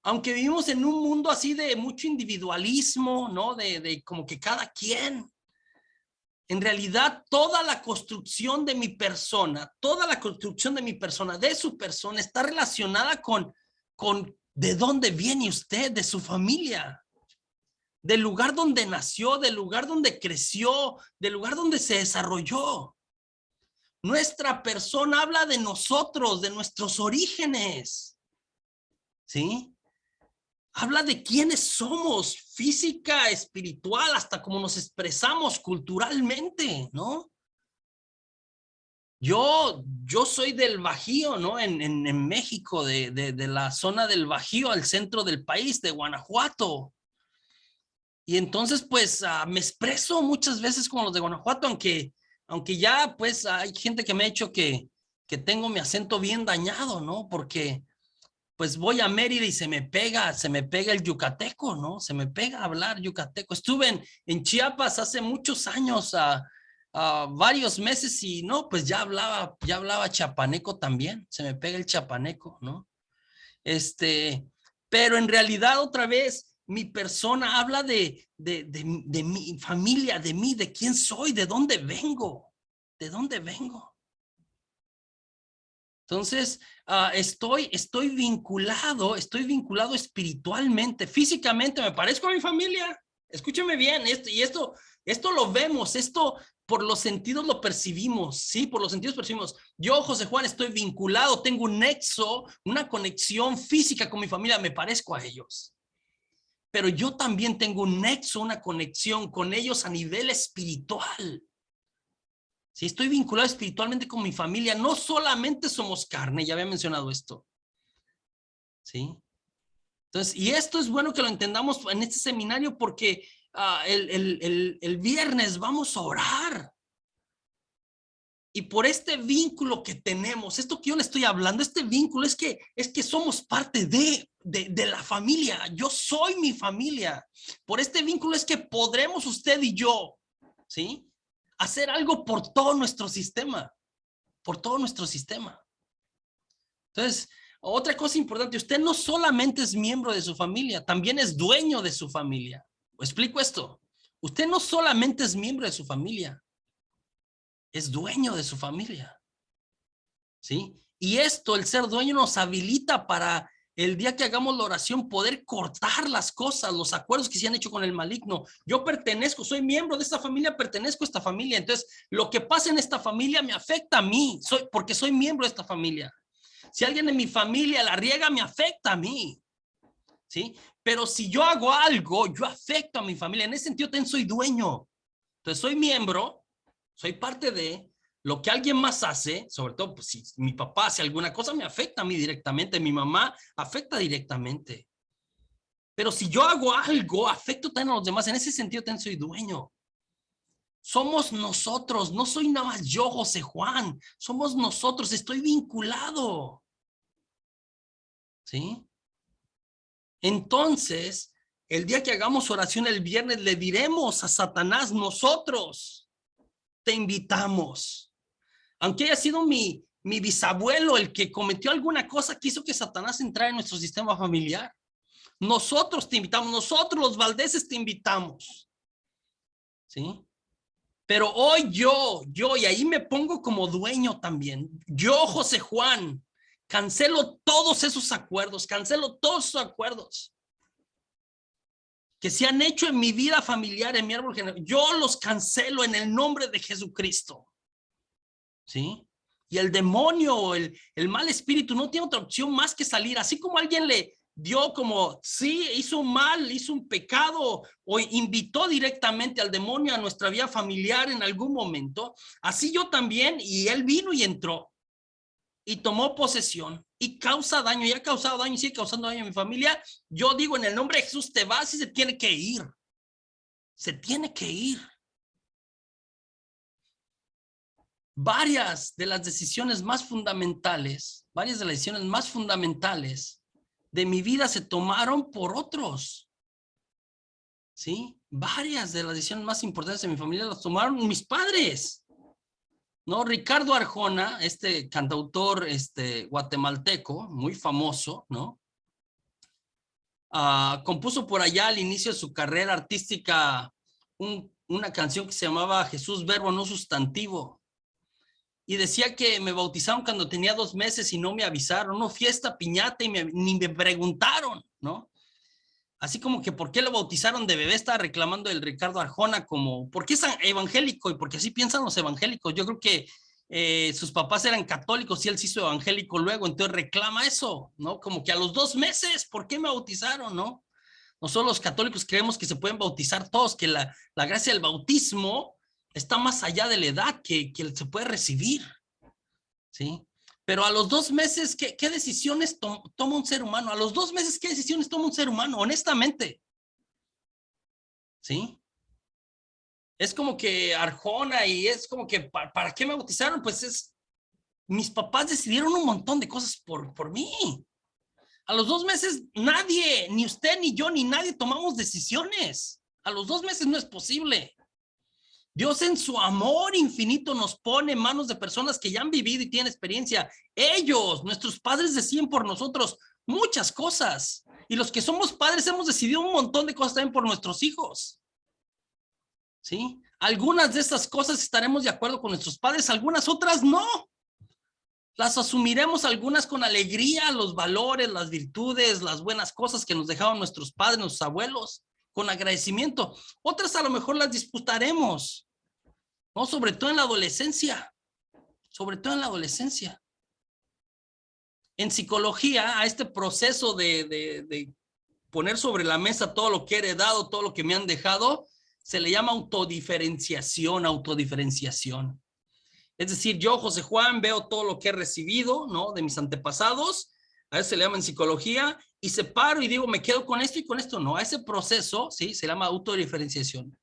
Aunque vivimos en un mundo así de mucho individualismo, ¿no? De como que cada quien. En realidad, toda la construcción de mi persona, de su persona, está relacionada con de dónde viene usted, de su familia, del lugar donde nació, del lugar donde creció, del lugar donde se desarrolló. Nuestra persona habla de nosotros, de nuestros orígenes, ¿sí? Habla de quiénes somos, física, espiritual, hasta cómo nos expresamos culturalmente, ¿no? Yo soy del Bajío, ¿no? En México, de la zona del Bajío, al centro del país, de Guanajuato. Y entonces, pues, me expreso muchas veces como los de Guanajuato, aunque ya, pues, hay gente que me ha dicho que tengo mi acento bien dañado, ¿no? Porque, pues, voy a Mérida y se me pega el yucateco, ¿no? Se me pega hablar yucateco. Estuve en Chiapas hace muchos años, varios meses y, no, pues, ya hablaba chiapaneco también. Se me pega el chiapaneco, ¿no? Pero en realidad otra vez mi persona habla de mi familia, de mí, de quién soy, de dónde vengo, de dónde vengo. Entonces, estoy vinculado espiritualmente, físicamente me parezco a mi familia. Escúcheme bien, esto lo vemos, esto por los sentidos lo percibimos, ¿sí? Por los sentidos percibimos. Yo, José Juan, estoy vinculado, tengo un nexo, una conexión física con mi familia, me parezco a ellos. Pero yo también tengo un nexo, una conexión con ellos a nivel espiritual. Si estoy vinculado espiritualmente con mi familia, no solamente somos carne, ya había mencionado esto. ¿Sí? Entonces, y esto es bueno que lo entendamos en este seminario porque el viernes vamos a orar. Y por este vínculo que tenemos, esto que yo le estoy hablando, este vínculo es que somos parte de la familia. Yo soy mi familia. Por este vínculo es que podremos usted y yo, ¿sí? Hacer algo por todo nuestro sistema. Por todo nuestro sistema. Entonces, otra cosa importante, usted no solamente es miembro de su familia, también es dueño de su familia. Explico esto. Usted no solamente es miembro de su familia, es dueño de su familia. ¿Sí? Y esto, el ser dueño, nos habilita para el día que hagamos la oración poder cortar las cosas, los acuerdos que se han hecho con el maligno. Yo pertenezco, soy miembro de esta familia, pertenezco a esta familia. Entonces, lo que pasa en esta familia me afecta a mí, porque soy miembro de esta familia. Si alguien en mi familia la riega, me afecta a mí. ¿Sí? Pero si yo hago algo, yo afecto a mi familia. En ese sentido, también soy dueño. Entonces, soy miembro, soy parte de lo que alguien más hace, sobre todo pues, si mi papá hace alguna cosa, me afecta a mí directamente, mi mamá afecta directamente. Pero si yo hago algo, afecto también a los demás. En ese sentido, también soy dueño. Somos nosotros, no soy nada más yo, José Juan. Somos nosotros, estoy vinculado. ¿Sí? Entonces, el día que hagamos oración el viernes, le diremos a Satanás, nosotros te invitamos. Aunque haya sido mi bisabuelo el que cometió alguna cosa que hizo que Satanás entrara en nuestro sistema familiar. Nosotros te invitamos, nosotros los Valdeses te invitamos. ¿Sí? Pero hoy y ahí me pongo como dueño también. Yo, José Juan, cancelo todos esos acuerdos, que se han hecho en mi vida familiar, en mi árbol genealógico. Yo los cancelo en el nombre de Jesucristo. ¿Sí? Y el demonio, el mal espíritu no tiene otra opción más que salir. Así como alguien le dio como, sí, hizo un mal, hizo un pecado o invitó directamente al demonio a nuestra vida familiar en algún momento, así yo también, y él vino y entró y tomó posesión y causa daño, y ha causado daño y sigue causando daño a mi familia. Yo digo, en el nombre de Jesús, te vas y se tiene que ir. Se tiene que ir. Varias de las decisiones más fundamentales de mi vida se tomaron por otros. ¿Sí? Varias de las decisiones más importantes de mi familia las tomaron mis padres. ¿No? Ricardo Arjona, este cantautor guatemalteco, muy famoso, ¿no? Compuso por allá al inicio de su carrera artística una canción que se llamaba Jesús Verbo no sustantivo. Y decía que me bautizaron cuando tenía 2 meses y no me avisaron, no fiesta, piñata, y ni me preguntaron, ¿no? Así como que por qué lo bautizaron de bebé, estaba reclamando el Ricardo Arjona como, ¿por qué es evangélico? Y porque así piensan los evangélicos. Yo creo que sus papás eran católicos y él se hizo evangélico luego, entonces reclama eso, ¿no? Como que a los 2 meses, ¿por qué me bautizaron, no? Nosotros los católicos creemos que se pueden bautizar todos, que la gracia del bautismo está más allá de la edad que se puede recibir, ¿sí? Pero a los 2 meses, ¿qué decisiones toma un ser humano? A los 2 meses, ¿qué decisiones toma un ser humano? Honestamente, ¿sí? Es como que Arjona y es como que, ¿para qué me bautizaron? Pues mis papás decidieron un montón de cosas por mí. A los 2 meses, nadie, ni usted, ni yo, ni nadie tomamos decisiones. A los 2 meses no es posible. Dios en su amor infinito nos pone en manos de personas que ya han vivido y tienen experiencia. Ellos, nuestros padres, deciden por nosotros muchas cosas. Y los que somos padres hemos decidido un montón de cosas también por nuestros hijos. ¿Sí? Algunas de estas cosas estaremos de acuerdo con nuestros padres, algunas otras no. Las asumiremos algunas con alegría, los valores, las virtudes, las buenas cosas que nos dejaron nuestros padres, nuestros abuelos, con agradecimiento. Otras a lo mejor las disputaremos, ¿no? Sobre todo en la adolescencia. En psicología, a este proceso de poner sobre la mesa todo lo que he heredado, todo lo que me han dejado, se le llama autodiferenciación. Es decir, yo, José Juan, veo todo lo que he recibido, ¿no? De mis antepasados, a eso se le llama en psicología, y separo y digo, me quedo con esto y con esto no. A ese proceso, ¿sí? Se llama autodiferenciación.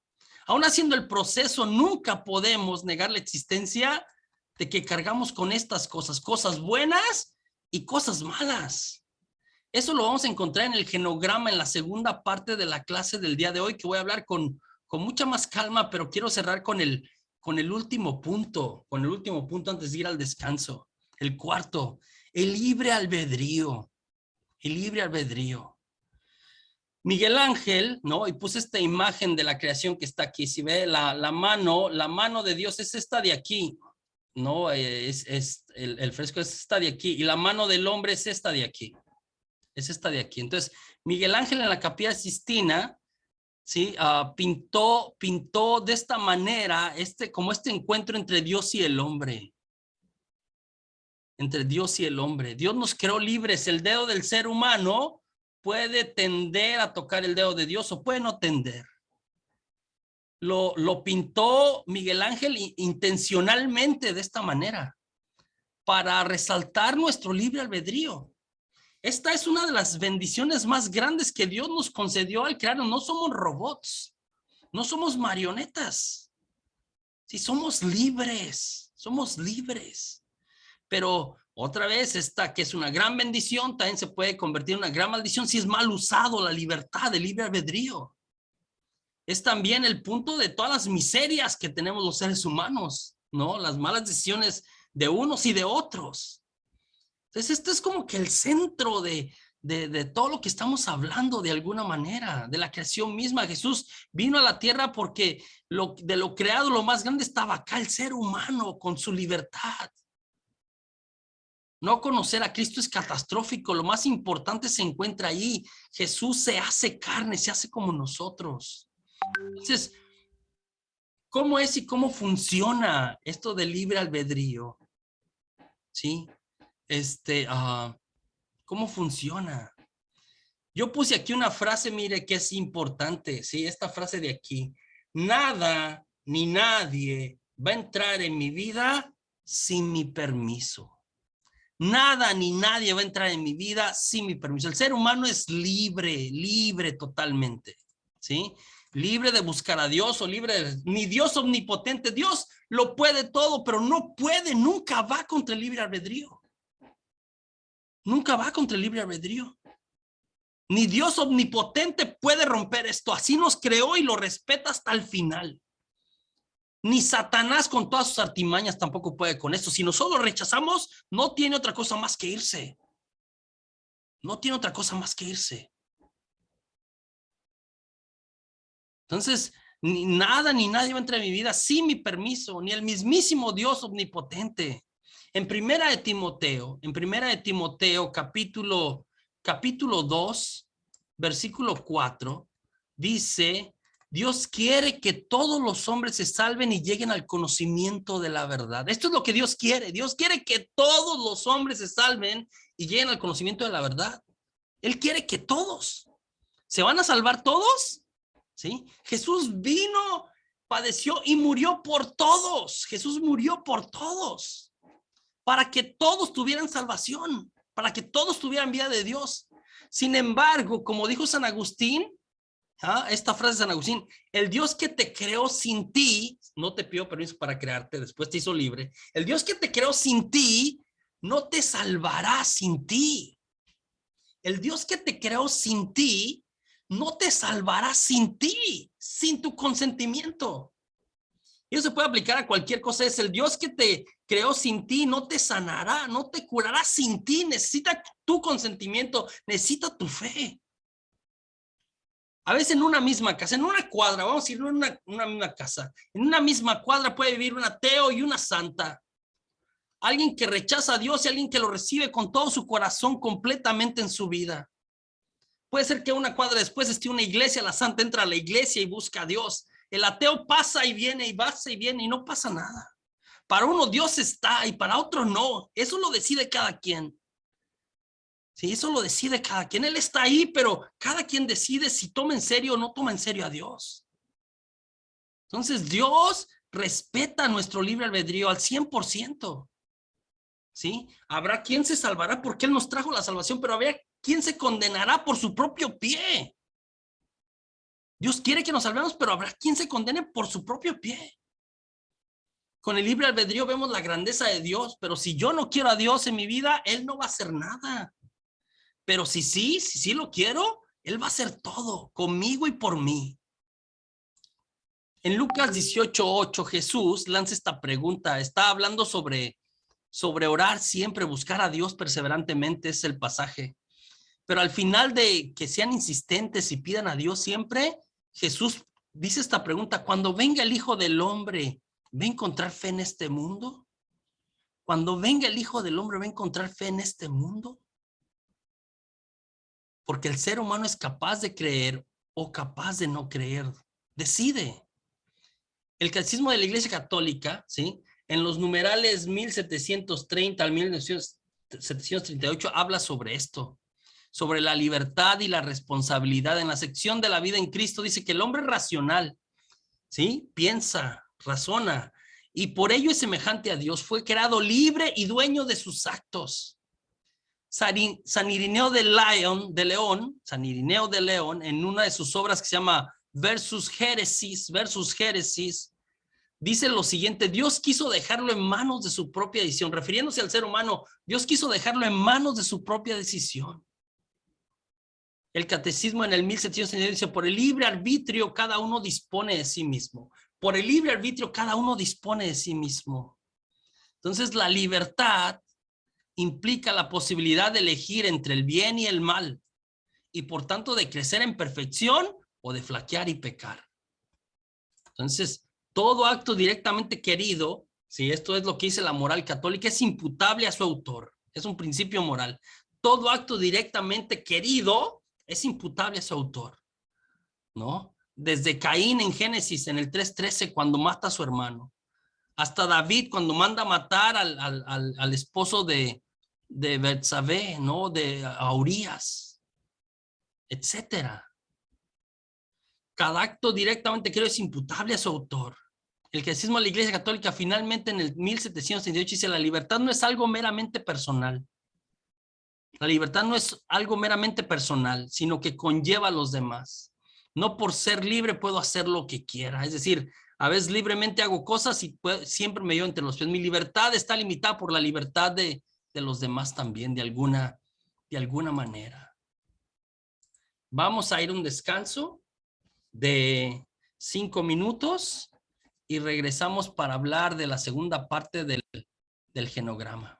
Aún haciendo el proceso, nunca podemos negar la existencia de que cargamos con estas cosas buenas y cosas malas. Eso lo vamos a encontrar en el genograma en la segunda parte de la clase del día de hoy, que voy a hablar con mucha más calma, pero quiero cerrar con el último punto, antes de ir al descanso. El cuarto, el libre albedrío. Miguel Ángel, ¿no? Y puse esta imagen de la creación que está aquí. Si ve la mano de Dios es esta de aquí, ¿no? El fresco es esta de aquí, y la mano del hombre es esta de aquí. Entonces, Miguel Ángel en la Capilla Sistina, ¿sí? Pintó de esta manera como este encuentro entre Dios y el hombre. Dios nos creó libres. El dedo del ser humano puede tender a tocar el dedo de Dios o puede no tender. Lo pintó Miguel Ángel intencionalmente de esta manera para resaltar nuestro libre albedrío. Esta es una de las bendiciones más grandes que Dios nos concedió al crearnos. No somos robots, no somos marionetas. Sí, somos libres. Pero otra vez, esta que es una gran bendición, también se puede convertir en una gran maldición si es mal usado la libertad, el libre albedrío. Es también el punto de todas las miserias que tenemos los seres humanos, ¿no? Las malas decisiones de unos y de otros. Entonces, este es como que el centro de de todo lo que estamos hablando de alguna manera, de la creación misma. Jesús vino a la tierra porque de lo creado, lo más grande estaba acá, el ser humano con su libertad. No conocer a Cristo es catastrófico. Lo más importante se encuentra ahí. Jesús se hace carne, se hace como nosotros. Entonces, ¿cómo es y cómo funciona esto del libre albedrío? ¿Sí? ¿Cómo funciona? Yo puse aquí una frase, mire, que es importante, ¿sí? Esta frase de aquí. Nada ni nadie va a entrar en mi vida sin mi permiso. Nada ni nadie va a entrar en mi vida sin mi permiso. El ser humano es libre totalmente, ¿sí? Libre de buscar a Dios o libre de... Ni Dios omnipotente, Dios lo puede todo, pero no puede, nunca va contra el libre albedrío. Nunca va contra el libre albedrío. Ni Dios omnipotente puede romper esto. Así nos creó y lo respeta hasta el final. Ni Satanás con todas sus artimañas tampoco puede con esto. Si nosotros lo rechazamos, no tiene otra cosa más que irse. No tiene otra cosa más que irse. Entonces, ni nada ni nadie va a entrar en mi vida sin mi permiso, ni el mismísimo Dios omnipotente. En primera de Timoteo capítulo 2, versículo 4, dice: Dios quiere que todos los hombres se salven y lleguen al conocimiento de la verdad. Esto es lo que Dios quiere. Dios quiere que todos los hombres se salven y lleguen al conocimiento de la verdad. Él quiere que todos. ¿Se van a salvar todos? ¿Sí? Jesús vino, padeció y murió por todos. Jesús murió por todos. Para que todos tuvieran salvación. Para que todos tuvieran vida de Dios. Sin embargo, como dijo San Agustín, esta frase de San Agustín: el Dios que te creó sin ti, no te pidió permiso para crearte, después te hizo libre. El Dios que te creó sin ti, no te salvará sin ti. El Dios que te creó sin ti, no te salvará sin ti, sin tu consentimiento. Y eso se puede aplicar a cualquier cosa. Es el Dios que te creó sin ti, no te sanará, no te curará sin ti. Necesita tu consentimiento, necesita tu fe. A veces en una misma casa, en una cuadra, vamos a ir en una misma casa, en una misma cuadra puede vivir un ateo y una santa. Alguien que rechaza a Dios y alguien que lo recibe con todo su corazón completamente en su vida. Puede ser que una cuadra después esté una iglesia, la santa entra a la iglesia y busca a Dios. El ateo pasa y viene y pasa y viene y no pasa nada. Para uno Dios está y para otro no. Eso lo decide cada quien. Sí, eso lo decide cada quien. Él está ahí, pero cada quien decide si toma en serio o no toma en serio a Dios. Entonces Dios respeta nuestro libre albedrío al 100%. ¿Sí? Habrá quien se salvará porque Él nos trajo la salvación, pero habrá quien se condenará por su propio pie. Dios quiere que nos salvemos, pero habrá quien se condene por su propio pie. Con el libre albedrío vemos la grandeza de Dios, pero si yo no quiero a Dios en mi vida, Él no va a hacer nada. Pero si sí lo quiero, Él va a hacer todo conmigo y por mí. En Lucas 18:8, Jesús lanza esta pregunta. Está hablando sobre orar siempre, buscar a Dios perseverantemente, es el pasaje. Pero al final de que sean insistentes y pidan a Dios siempre, Jesús dice esta pregunta: cuando venga el Hijo del Hombre, ¿va a encontrar fe en este mundo? Cuando venga el Hijo del Hombre, ¿va a encontrar fe en este mundo? Porque el ser humano es capaz de creer o capaz de no creer. Decide. El Catecismo de la Iglesia Católica, ¿sí?, en los numerales 1730 al 1738 habla sobre esto, sobre la libertad y la responsabilidad. En la sección de la vida en Cristo dice que el hombre racional, ¿sí?, piensa, razona, y por ello es semejante a Dios. Fue creado libre y dueño de sus actos. San Irineo de León, en una de sus obras que se llama Versus Génesis, dice lo siguiente: Dios quiso dejarlo en manos de su propia decisión. Refiriéndose al ser humano, Dios quiso dejarlo en manos de su propia decisión. El Catecismo en el 1700 dice: por el libre arbitrio cada uno dispone de sí mismo. Por el libre arbitrio cada uno dispone de sí mismo. Entonces la libertad implica la posibilidad de elegir entre el bien y el mal, y por tanto de crecer en perfección o de flaquear y pecar. Entonces, todo acto directamente querido, si esto es lo que dice la moral católica, es imputable a su autor. Es un principio moral. Todo acto directamente querido es imputable a su autor, ¿no? Desde Caín en Génesis, en el 3:13, cuando mata a su hermano, hasta David cuando manda a matar al esposo de Betsabé, ¿no? De Urías, etcétera. Cada acto directamente querido es imputable a su autor. El Catecismo de la Iglesia Católica finalmente en el 1738 dice: la libertad no es algo meramente personal. La libertad no es algo meramente personal, sino que conlleva a los demás. No por ser libre puedo hacer lo que quiera. Es decir, a veces libremente hago cosas y siempre me llevo entre los pies. Mi libertad está limitada por la libertad de los demás también, de alguna manera. Vamos a ir a un descanso de 5 minutos y regresamos para hablar de la segunda parte del genograma.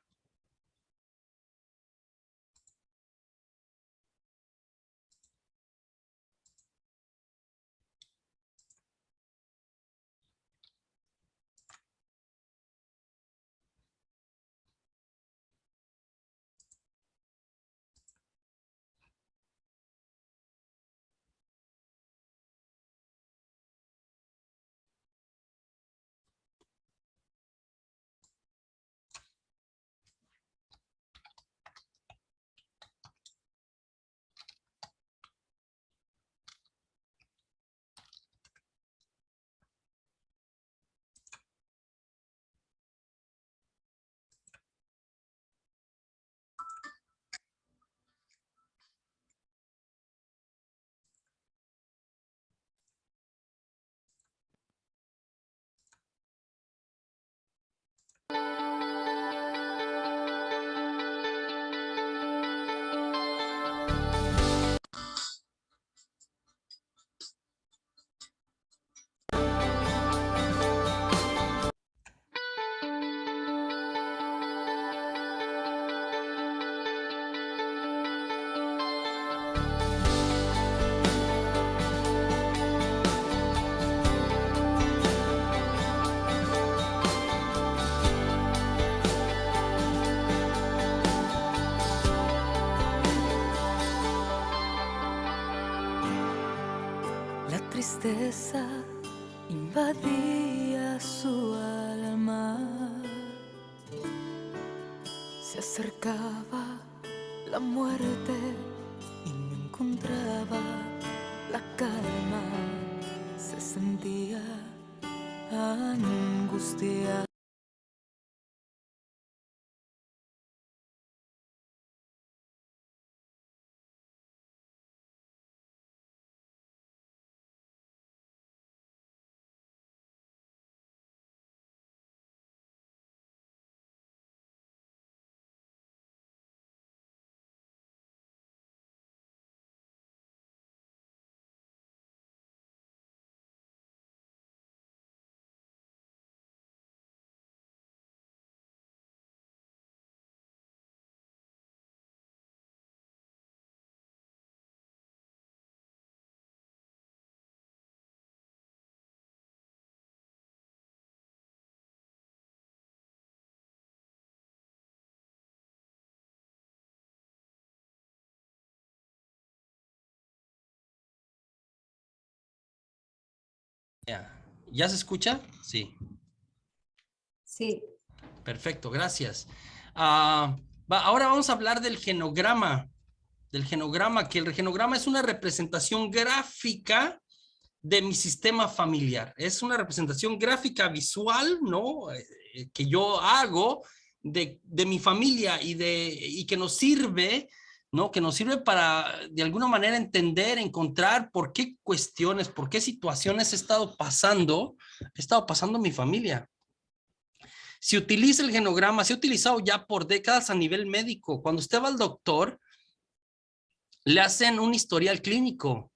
Tristeza invadía su alma, se acercaba la muerte y no encontraba la calma, se sentía angustiada. ¿Ya se escucha? Sí. Sí. Perfecto, gracias. Ahora vamos a hablar del genograma. Que el genograma es una representación gráfica de mi sistema familiar. Es una representación gráfica visual, ¿no? Que yo hago de mi familia y que nos sirve, ¿no? Que nos sirve para, de alguna manera, encontrar por qué cuestiones, por qué situaciones he estado pasando mi familia. Se utiliza el genograma, se ha utilizado ya por décadas a nivel médico. Cuando usted va al doctor, le hacen un historial clínico.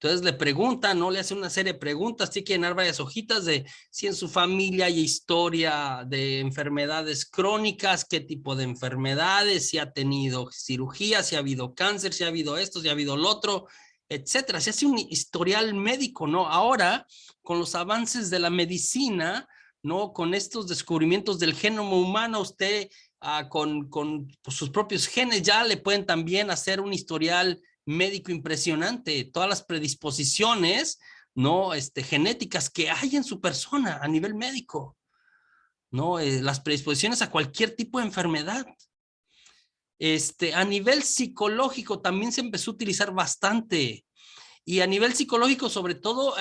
Entonces le preguntan, ¿no? Le hacen una serie de preguntas, tiene que llenar varias hojitas de si en su familia hay historia de enfermedades crónicas, qué tipo de enfermedades, si ha tenido cirugía, si ha habido cáncer, si ha habido esto, si ha habido lo otro, etcétera. Se hace un historial médico, ¿no? Ahora, con los avances de la medicina, ¿no? Con estos descubrimientos del genoma humano, usted con pues, sus propios genes ya le pueden también hacer un historial médico impresionante, todas las predisposiciones, ¿no? Genéticas que hay en su persona a nivel médico, ¿no? Las predisposiciones a cualquier tipo de enfermedad. A nivel psicológico también se empezó a utilizar bastante. Y a nivel psicológico, sobre todo,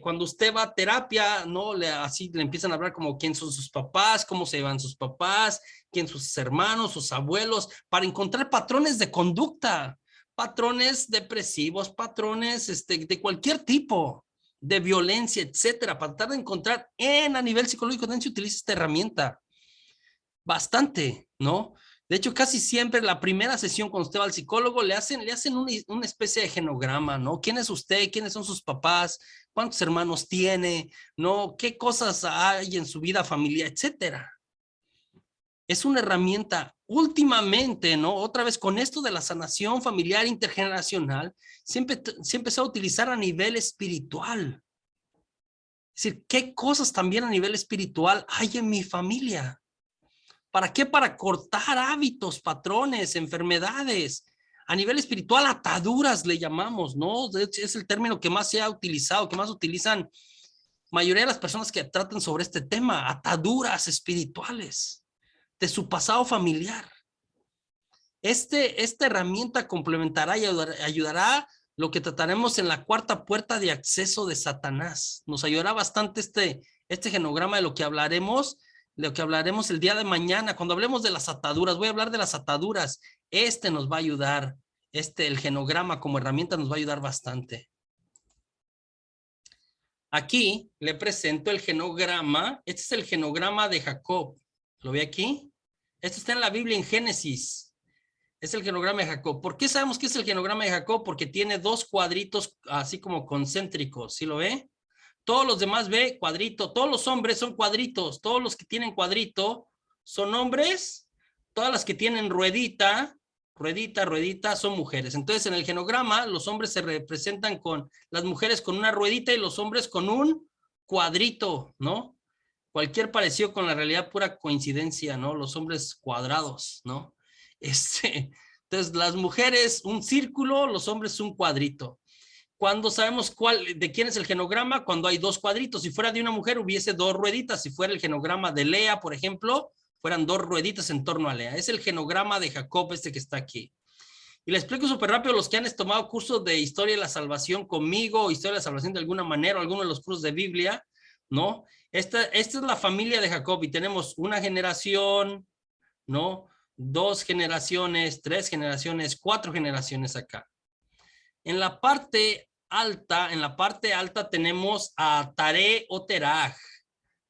cuando usted va a terapia, ¿no? Así le empiezan a hablar como quién son sus papás, cómo se llevan sus papás, quién son sus hermanos, sus abuelos, para encontrar patrones de conducta, patrones depresivos, patrones de cualquier tipo, de violencia, etcétera, para tratar de encontrar a nivel psicológico también se utiliza esta herramienta bastante, ¿no? De hecho, casi siempre la primera sesión cuando usted va al psicólogo le hacen una especie de genograma, ¿no? ¿Quién es usted? ¿Quiénes son sus papás? ¿Cuántos hermanos tiene? ¿No? ¿Qué cosas hay en su vida familiar? Etcétera. Es una herramienta últimamente, ¿no? Otra vez con esto de la sanación familiar intergeneracional, se empezó a utilizar a nivel espiritual. Es decir, ¿qué cosas también a nivel espiritual hay en mi familia? ¿Para qué? Para cortar hábitos, patrones, enfermedades. A nivel espiritual, ataduras le llamamos, ¿no? Es el término que más se ha utilizado, que más utilizan mayoría de las personas que tratan sobre este tema, ataduras espirituales de su pasado familiar. Esta herramienta complementará y ayudará lo que trataremos en la cuarta puerta de acceso de Satanás. Nos ayudará bastante este genograma de lo que hablaremos el día de mañana. Cuando hablemos de las ataduras, voy a hablar de las ataduras. Nos va a ayudar, el genograma como herramienta nos va a ayudar bastante. Aquí le presento el genograma. Este es el genograma de Jacob. ¿Lo ve aquí? Esto está en la Biblia en Génesis. Es el genograma de Jacob. ¿Por qué sabemos que es el genograma de Jacob? Porque tiene dos cuadritos así como concéntricos. ¿Sí lo ve? Todos los demás ve cuadrito. Todos los hombres son cuadritos. Todos los que tienen cuadrito son hombres. Todas las que tienen ruedita son mujeres. Entonces en el genograma los hombres se representan con las mujeres con una ruedita y los hombres con un cuadrito, ¿no? Cualquier parecido con la realidad, pura coincidencia, ¿no? Los hombres cuadrados, ¿no? Entonces las mujeres un círculo, los hombres un cuadrito. Cuando sabemos de quién es el genograma, cuando hay dos cuadritos. Si fuera de una mujer hubiese dos rueditas. Si fuera el genograma de Lea, por ejemplo, fueran dos rueditas en torno a Lea. Es el genograma de Jacob que está aquí. Y le explico súper rápido los que han tomado cursos de Historia de la Salvación conmigo, Historia de la Salvación de alguna manera, o alguno de los cursos de Biblia, ¿no? Esta es la familia de Jacob y tenemos una generación, ¿no? 2 generaciones, 3 generaciones, 4 generaciones acá. En la parte alta tenemos a Taré o Teraj.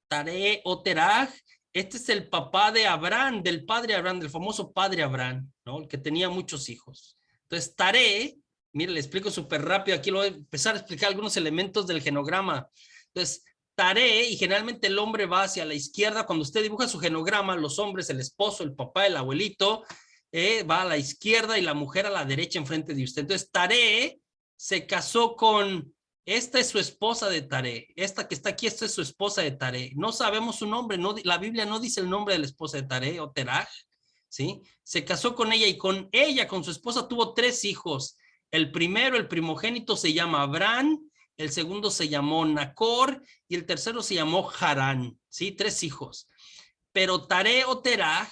Taré o Teraj, este es el papá de Abraham, del padre Abraham, del famoso padre Abraham, ¿no? El que tenía muchos hijos. Entonces, Taré, mire, le explico súper rápido, aquí lo voy a empezar a explicar algunos elementos del genograma. Entonces, Taré, y generalmente el hombre va hacia la izquierda, cuando usted dibuja su genograma, los hombres, el esposo, el papá, el abuelito, va a la izquierda y la mujer a la derecha enfrente de usted. Entonces, Taré se casó con, esta es su esposa de Taré, esta que está aquí, esta es su esposa de Taré. No sabemos su nombre, la Biblia no dice el nombre de la esposa de Taré o Teraj, ¿sí? Se casó con ella y con su esposa, tuvo 3 hijos. El primero, el primogénito, se llama Abraham, el segundo se llamó Nacor y el tercero se llamó Harán, ¿sí? 3 hijos. Pero Taré o Teraj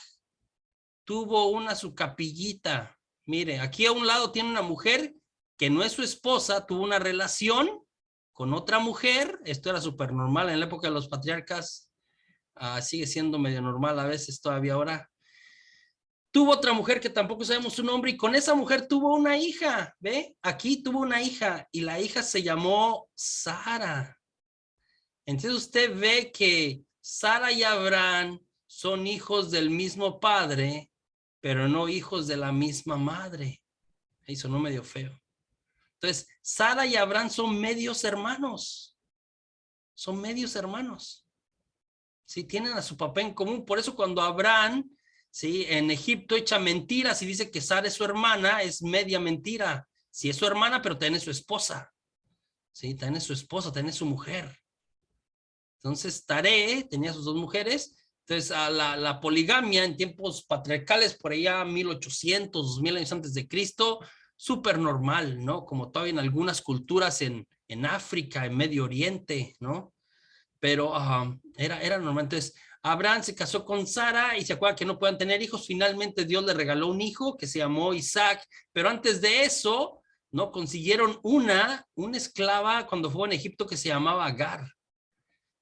tuvo su capillita. Mire, aquí a un lado tiene una mujer que no es su esposa, tuvo una relación con otra mujer. Esto era súper normal en la época de los patriarcas. Sigue siendo medio normal a veces todavía ahora. Tuvo otra mujer que tampoco sabemos su nombre y con esa mujer tuvo una hija, ¿ve? Aquí tuvo una hija y la hija se llamó Sara. Entonces usted ve que Sara y Abraham son hijos del mismo padre, pero no hijos de la misma madre. Ahí sonó medio feo. Entonces, Sara y Abraham son medios hermanos. Son medios hermanos. Sí, tienen a su papá en común. Por eso cuando Abraham, sí, en Egipto echa mentiras y dice que Sara es su hermana, es media mentira. Sí, es su hermana, pero también es su esposa. Sí, también es su esposa, también es su mujer. Entonces, Taré tenía sus dos mujeres. Entonces, a la poligamia en tiempos patriarcales, por allá 1800, 2000 años antes de Cristo, súper normal, ¿no? Como todavía en algunas culturas en África, en Medio Oriente, ¿no? Pero era normal. Entonces, Abraham se casó con Sara y se acuerda que no puedan tener hijos. Finalmente Dios le regaló un hijo que se llamó Isaac, pero antes de eso, ¿no? Consiguieron una esclava cuando fue en Egipto que se llamaba Agar.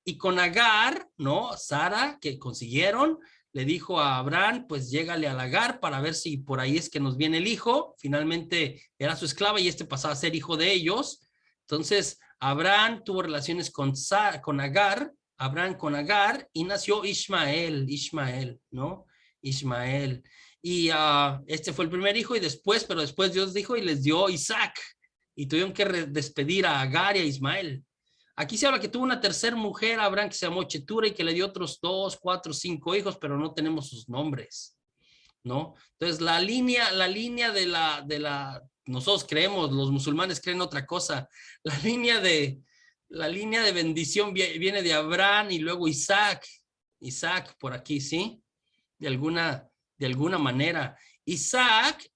Y con Agar, ¿no? Sara, que consiguieron, le dijo a Abraham, pues llégale a Agar para ver si por ahí es que nos viene el hijo. Finalmente era su esclava y pasaba a ser hijo de ellos. Entonces, Abraham tuvo relaciones con Agar, Abraham con Agar, y nació Ismael, ¿no? Ismael. Y este fue el primer hijo y después Dios dijo y les dio Isaac. Y tuvieron que despedir a Agar y a Ismael. Aquí se habla que tuvo una tercera mujer, Abraham, que se llamó Chetura y que le dio otros 2, 4, 5 hijos, pero no tenemos sus nombres, ¿no? Entonces, la línea de la, nosotros creemos, los musulmanes creen otra cosa. La línea de bendición viene de Abraham y luego Isaac por aquí, ¿sí? De alguna manera. Isaac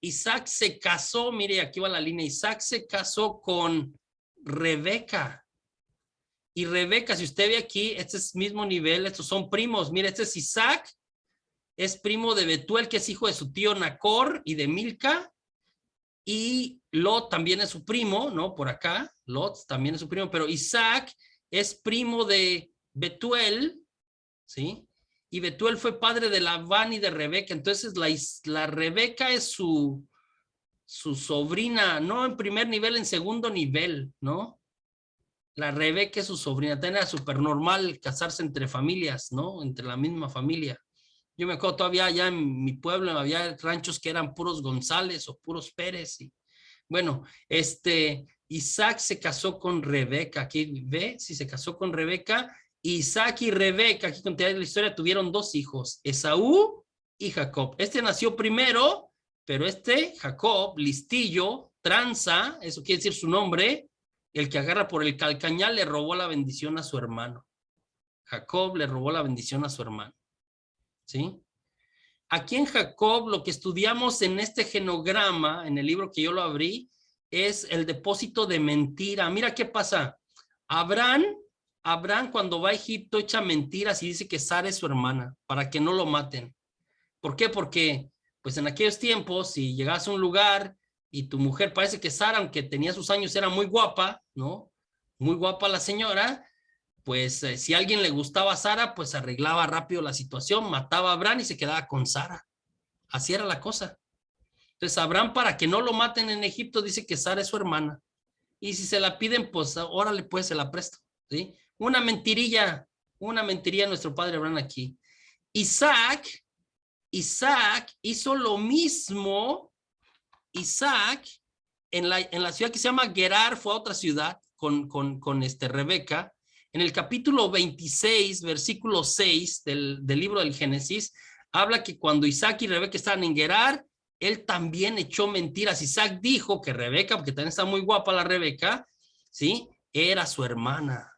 se casó, mire, aquí va la línea, Isaac se casó con Rebeca. Y Rebeca, si usted ve aquí, este es mismo nivel, estos son primos. Mire, este es Isaac, es primo de Betuel, que es hijo de su tío Nacor y de Milca. Y Lot también es su primo, ¿no? Por acá, Lot también es su primo, pero Isaac es primo de Betuel, ¿sí? Y Betuel fue padre de Labán y de Rebeca. Entonces, la Rebeca es su sobrina, no en primer nivel, en segundo nivel, ¿no? La Rebeca es su sobrina, era súper normal casarse entre familias, ¿no? Entre la misma familia. Yo me acuerdo todavía allá en mi pueblo había ranchos que eran puros González o puros Pérez. Y, bueno, Isaac se casó con Rebeca. Aquí ve, sí, se casó con Rebeca. Isaac y Rebeca, aquí conté la historia, tuvieron 2 hijos, Esaú y Jacob. Nació primero, pero Jacob, listillo, tranza, eso quiere decir su nombre, el que agarra por el calcañal, le robó la bendición a su hermano. Jacob le robó la bendición a su hermano. ¿Sí? Aquí en Jacob, lo que estudiamos en este genograma, en el libro que yo lo abrí, es el depósito de mentira. Mira qué pasa. Abraham cuando va a Egipto echa mentiras y dice que Sara es su hermana, para que no lo maten. ¿Por qué? Porque pues en aquellos tiempos, si llegas a un lugar y tu mujer, parece que Sara, aunque tenía sus años, era muy guapa, ¿no? Muy guapa la señora, pues si a alguien le gustaba a Sara, pues arreglaba rápido la situación, mataba a Abraham y se quedaba con Sara. Así era la cosa. Entonces Abraham, para que no lo maten en Egipto, dice que Sara es su hermana. Y si se la piden, pues órale, pues se la presto, ¿sí? Una mentirilla nuestro padre Abraham aquí. Isaac hizo lo mismo. Isaac en la ciudad que se llama Gerar fue a otra ciudad con Rebeca. En el capítulo 26, versículo 6 del libro del Génesis, habla que cuando Isaac y Rebeca estaban en Gerar, él también echó mentiras. Isaac dijo que Rebeca, porque también está muy guapa la Rebeca, ¿sí? Era su hermana.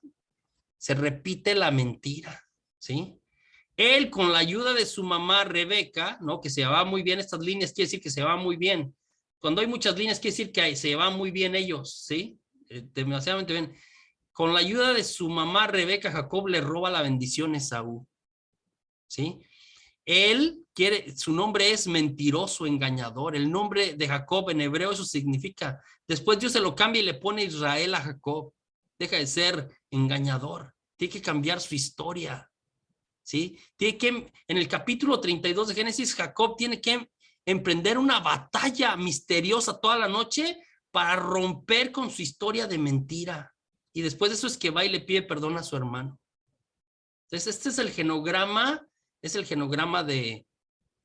Se repite la mentira, ¿sí? Él, con la ayuda de su mamá Rebeca, ¿no? Que se llevaba muy bien, estas líneas quiere decir que se va muy bien. Cuando hay muchas líneas quiere decir que se llevan muy bien ellos, ¿sí? Demasiadamente bien. Con la ayuda de su mamá Rebeca, Jacob le roba la bendición a Esaú, ¿sí? Su nombre es mentiroso, engañador. El nombre de Jacob en hebreo eso significa. Después Dios se lo cambia y le pone Israel a Jacob. Deja de ser engañador. Tiene que cambiar su historia, ¿sí? En el capítulo 32 de Génesis, Jacob tiene que emprender una batalla misteriosa toda la noche para romper con su historia de mentira. Y después de eso es que va y le pide perdón a su hermano. Entonces, este es el genograma de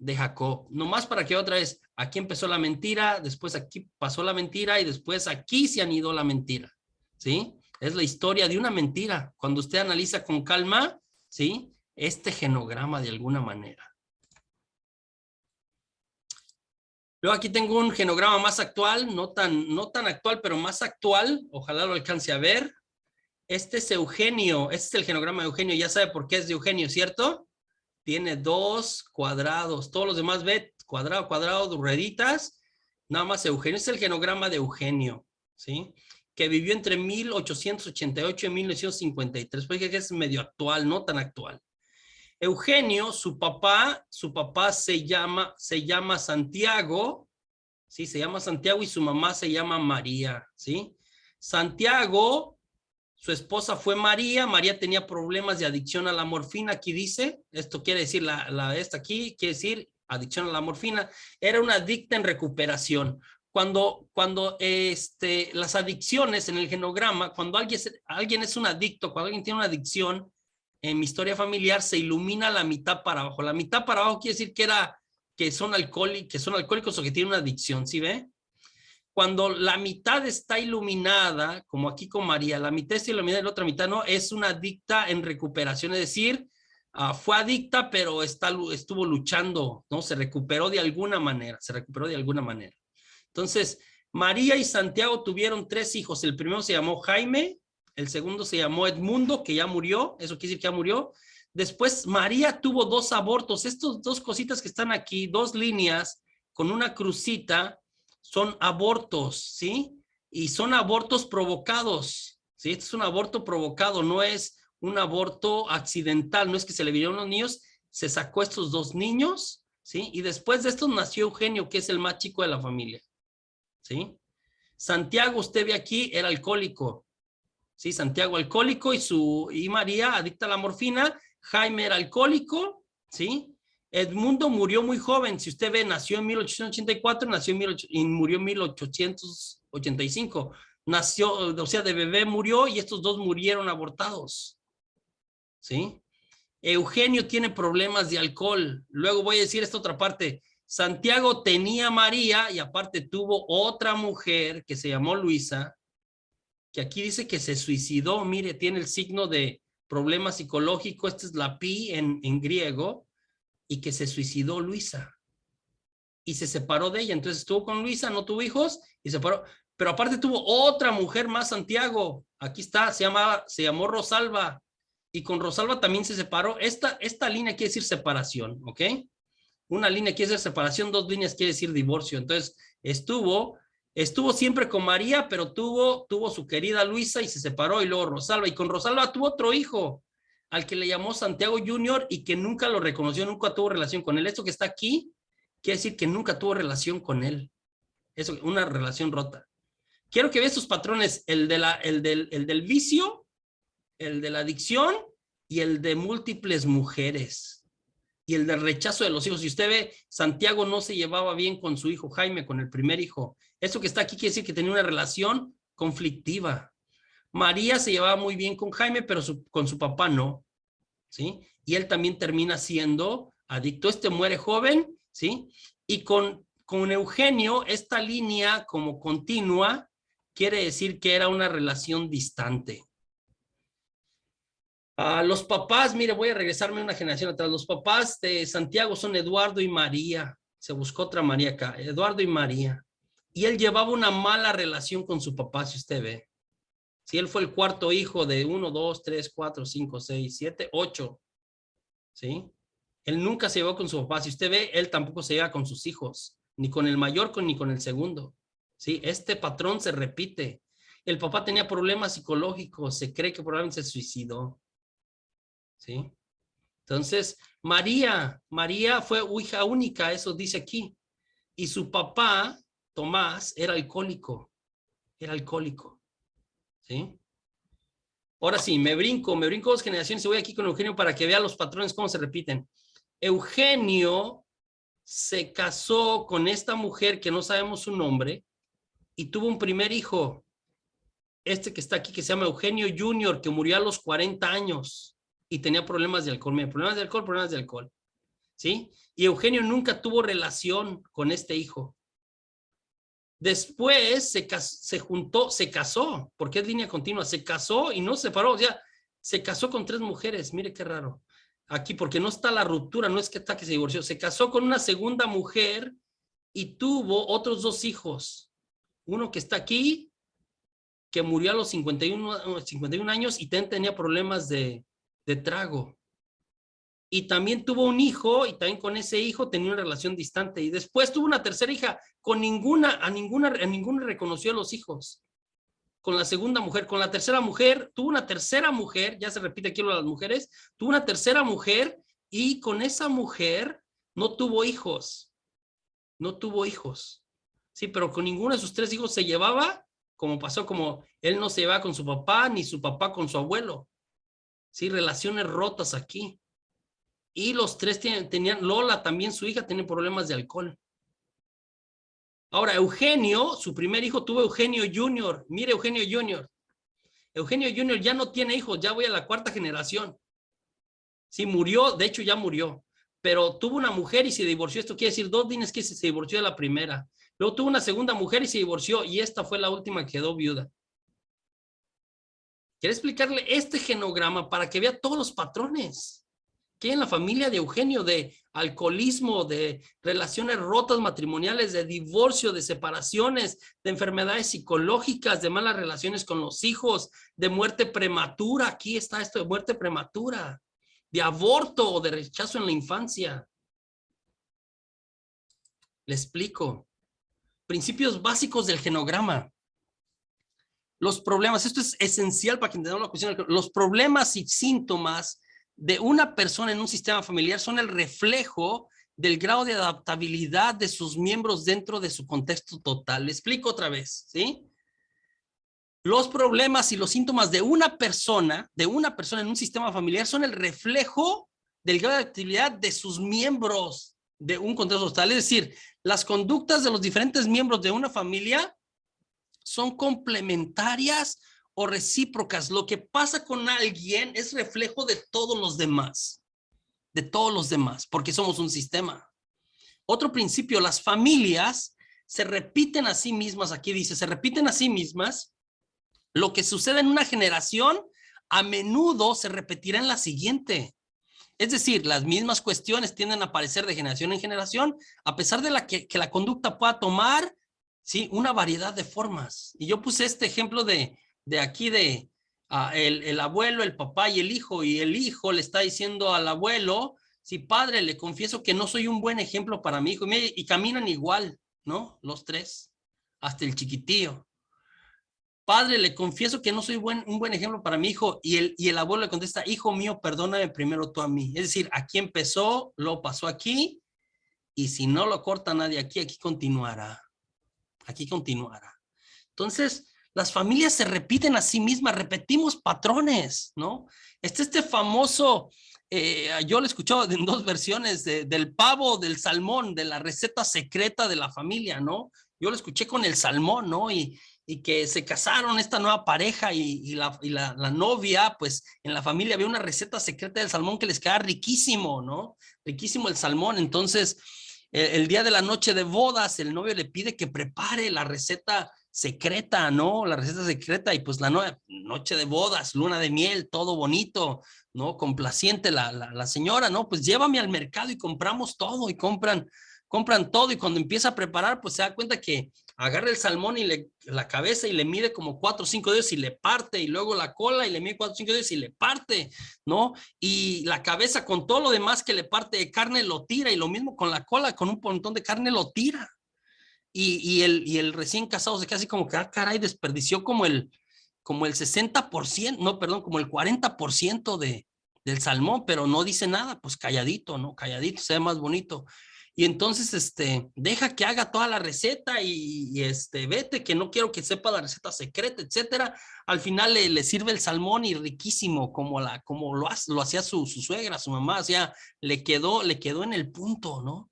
de Jacob. Nomás para que otra vez, aquí empezó la mentira, después aquí pasó la mentira y después aquí se anidó la mentira, ¿sí? Es la historia de una mentira. Cuando usted analiza con calma, ¿sí? Este genograma de alguna manera. Luego aquí tengo un genograma más actual, no tan actual, pero más actual. Ojalá lo alcance a ver. Este es Eugenio, este es el genograma de Eugenio. Ya sabe por qué es de Eugenio, ¿cierto? Tiene 2 cuadrados. Todos los demás ve cuadrado, cuadrado, rueditas. Nada más Eugenio. Este es el genograma de Eugenio, ¿sí? Que vivió entre 1888 y 1953. Porque es medio actual, no tan actual. Eugenio, su papá se llama Santiago, ¿sí? Se llama Santiago y su mamá se llama María, ¿sí? Santiago, su esposa fue María. María tenía problemas de adicción a la morfina, aquí dice. Esto quiere decir, esta aquí quiere decir adicción a la morfina. Era una adicta en recuperación. Cuando las adicciones en el genograma, cuando alguien es un adicto, cuando alguien tiene una adicción, en mi historia familiar se ilumina la mitad para abajo. La mitad para abajo quiere decir que son alcohólicos o que tienen una adicción, ¿sí ve? Cuando la mitad está iluminada, como aquí con María, la mitad está iluminada y la otra mitad no, es una adicta en recuperación, es decir, fue adicta, pero estuvo luchando, ¿no? Se recuperó de alguna manera, Entonces, María y Santiago tuvieron 3 hijos. El primero se llamó Jaime, el segundo se llamó Edmundo, que ya murió, eso quiere decir que ya murió. Después María tuvo 2 abortos. Estos 2 cositas que están aquí, 2 líneas con una crucita, son abortos, ¿sí? Y son abortos provocados, ¿sí? Este es un aborto provocado, no es un aborto accidental, no es que se le vinieron los niños, se sacó estos 2 niños, ¿sí? Y después de estos nació Eugenio, que es el más chico de la familia, ¿sí? Santiago, usted ve aquí, era alcohólico, ¿sí? Santiago alcohólico y María adicta a la morfina. Jaime era alcohólico, ¿sí? Edmundo murió muy joven. Si usted ve, nació en 1884, y murió en 1885. Nació, o sea, de bebé murió y estos 2 murieron abortados, ¿sí? Eugenio tiene problemas de alcohol. Luego voy a decir esta otra parte. Santiago tenía a María y aparte tuvo otra mujer que se llamó Luisa, que aquí dice que se suicidó. Mire, tiene el signo de problema psicológico. Esta es la pi en griego. Y que se suicidó Luisa. Y se separó de ella. Entonces estuvo con Luisa, no tuvo hijos y se separó. Pero aparte tuvo otra mujer más, Santiago. Aquí está, se llamó Rosalba. Y con Rosalba también se separó. Esta línea quiere decir separación, ¿ok? Una línea quiere decir separación, 2 líneas quiere decir divorcio. Entonces estuvo siempre con María, pero tuvo su querida Luisa y se separó, y luego Rosalba. Y con Rosalba tuvo otro hijo, al que le llamó Santiago Junior y que nunca lo reconoció, nunca tuvo relación con él. Esto que está aquí quiere decir que nunca tuvo relación con él. Eso, una relación rota. Quiero que veas sus patrones, el del vicio, el de la adicción y el de múltiples mujeres. Y el del rechazo de los hijos. Si usted ve, Santiago no se llevaba bien con su hijo Jaime, con el primer hijo. Eso que está aquí quiere decir que tenía una relación conflictiva. María se llevaba muy bien con Jaime, pero con su papá no, ¿sí? Y él también termina siendo adicto. Muere joven, ¿sí? Y con Eugenio, esta línea como continua quiere decir que era una relación distante. Los papás, mire, voy a regresarme una generación atrás. Los papás de Santiago son Eduardo y María. Se buscó otra María acá, Eduardo y María. Y él llevaba una mala relación con su papá, si usted ve. Si él fue el 4º hijo de 1, 2, 3, 4, 5, 6, 7, 8. ¿Sí? Él nunca se llevó con su papá. Si usted ve, él tampoco se lleva con sus hijos. Ni con el mayor, ni con el segundo. ¿Sí? Este patrón se repite. El papá tenía problemas psicológicos. Se cree que probablemente se suicidó. ¿Sí? Entonces, María fue hija única. Eso dice aquí. Y su papá, Tomás, era alcohólico. ¿Sí? Ahora sí, me brinco 2 generaciones y voy aquí con Eugenio para que vea los patrones cómo se repiten. Eugenio se casó con esta mujer que no sabemos su nombre y tuvo un primer hijo. Este que está aquí, que se llama Eugenio Junior, que murió a los 40 años y tenía problemas de alcohol. Mira, problemas de alcohol. ¿sí? Y Eugenio nunca tuvo relación con este hijo. Después se casó, porque es línea continua, se casó y no se separó, o sea, se casó con 3 mujeres, mire qué raro. Aquí, porque no está la ruptura, no es que está que se divorció, se casó con una segunda mujer y tuvo otros 2 hijos. Uno que está aquí, que murió a los 51 años y también tenía problemas de trago. Y también tuvo un hijo y también con ese hijo tenía una relación distante. Y después tuvo una tercera hija, con ninguna reconoció a los hijos. Con la segunda mujer, con la tercera mujer, tuvo una tercera mujer, ya se repite aquí lo de las mujeres, tuvo una tercera mujer y con esa mujer no tuvo hijos. No tuvo hijos. Sí, pero con ninguno de sus 3 hijos se llevaba, como pasó, como él no se llevaba con su papá, ni su papá con su abuelo. Sí, relaciones rotas aquí. Y los 3 tenían, Lola también, su hija, tiene problemas de alcohol. Ahora, Eugenio, su primer hijo tuvo Eugenio Junior. Mire, Eugenio Junior. Eugenio Junior ya no tiene hijos, ya voy a la 4ª generación. Sí, murió, de hecho ya murió. Pero tuvo una mujer y se divorció. Esto quiere decir 2 días que se divorció de la primera. Luego tuvo una segunda mujer y se divorció. Y esta fue la última que quedó viuda. Quiero explicarle este genograma para que vea todos los patrones que hay en la familia de Eugenio, de alcoholismo, de relaciones rotas matrimoniales, de divorcio, de separaciones, de enfermedades psicológicas, de malas relaciones con los hijos, de muerte prematura. Aquí está esto de muerte prematura, de aborto o de rechazo en la infancia. Le explico. Principios básicos del genograma. Los problemas, esto es esencial para que entendamos la cuestión. Los problemas y síntomas de una persona en un sistema familiar son el reflejo del grado de adaptabilidad de sus miembros dentro de su contexto total. Le explico otra vez, ¿sí? Los problemas y los síntomas de una persona en un sistema familiar son el reflejo del grado de adaptabilidad de sus miembros de un contexto total. Es decir, las conductas de los diferentes miembros de una familia son complementarias o recíprocas. Lo que pasa con alguien es reflejo de todos los demás, porque somos un sistema. Otro principio, las familias se repiten a sí mismas, aquí dice, se repiten a sí mismas. Lo que sucede en una generación a menudo se repetirá en la siguiente. Es decir, las mismas cuestiones tienden a aparecer de generación en generación, a pesar de que la conducta pueda tomar, ¿sí?, una variedad de formas. Y yo puse este ejemplo de aquí de el abuelo, el papá y el hijo le está diciendo al abuelo, sí, padre, le confieso que no soy un buen ejemplo para mi hijo, y caminan igual, ¿no? Los 3, hasta el chiquitillo. Padre, le confieso que no soy un buen ejemplo para mi hijo, y el abuelo le contesta, hijo mío, perdóname primero tú a mí. Es decir, aquí empezó, lo pasó aquí, y si no lo corta nadie aquí continuará. Aquí continuará. Entonces, las familias se repiten a sí mismas, repetimos patrones, ¿no? Este famoso, yo lo he escuchado en 2 versiones, del pavo, del salmón, de la receta secreta de la familia, ¿no? Yo lo escuché con el salmón, ¿no? Y que se casaron esta nueva pareja y la novia, pues en la familia había una receta secreta del salmón que les quedaba riquísimo, ¿no? Riquísimo el salmón. Entonces, el día de la noche de bodas, el novio le pide que prepare la receta secreta, ¿no? La receta secreta, y pues la noche de bodas, luna de miel, todo bonito, ¿no? Complaciente la señora, ¿no? Pues llévame al mercado y compramos todo, y compran todo, y cuando empieza a preparar, pues se da cuenta que agarra el salmón y la cabeza y le mide como 4 o 5 dedos y le parte, y luego la cola y le mide 4 o 5 dedos y le parte, ¿no? Y la cabeza con todo lo demás que le parte de carne lo tira, y lo mismo con la cola, con un montón de carne lo tira. Y el recién casado se queda así como que, caray, desperdició como el 60%, no, perdón, como el 40% del salmón, pero no dice nada, pues calladito, ¿no? Calladito, se ve más bonito. Y entonces, deja que haga toda la receta y vete, que no quiero que sepa la receta secreta, etcétera. Al final le sirve el salmón y riquísimo, como lo hacía su suegra, su mamá, o sea, le quedó en el punto, ¿no?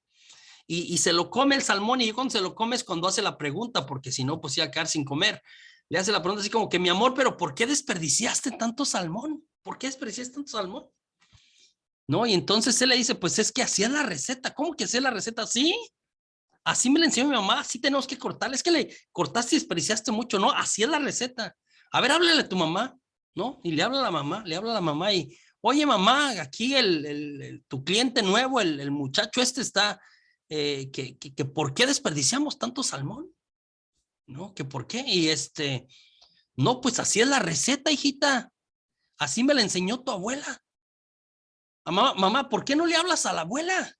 Y se lo come el salmón, y cuando se lo come es cuando hace la pregunta, porque si no, pues iba a quedar sin comer. Le hace la pregunta así como que, mi amor, pero ¿por qué desperdiciaste tanto salmón? ¿Por qué desperdiciaste tanto salmón? ¿no? Y entonces él le dice, pues es que así es la receta. ¿Cómo que así es la receta? Sí, así me la enseñó mi mamá, así tenemos que cortarle. Es que le cortaste y desperdiciaste mucho, ¿no? Así es la receta. A ver, háblale a tu mamá, ¿no? Y le habla a la mamá, le habla a la mamá y, oye mamá, aquí tu cliente nuevo, el muchacho este está, que ¿por qué desperdiciamos tanto salmón? ¿No? ¿Que por qué? Y no, pues así es la receta, hijita. Así me la enseñó tu abuela. Mamá, mamá, ¿por qué no le hablas a la abuela?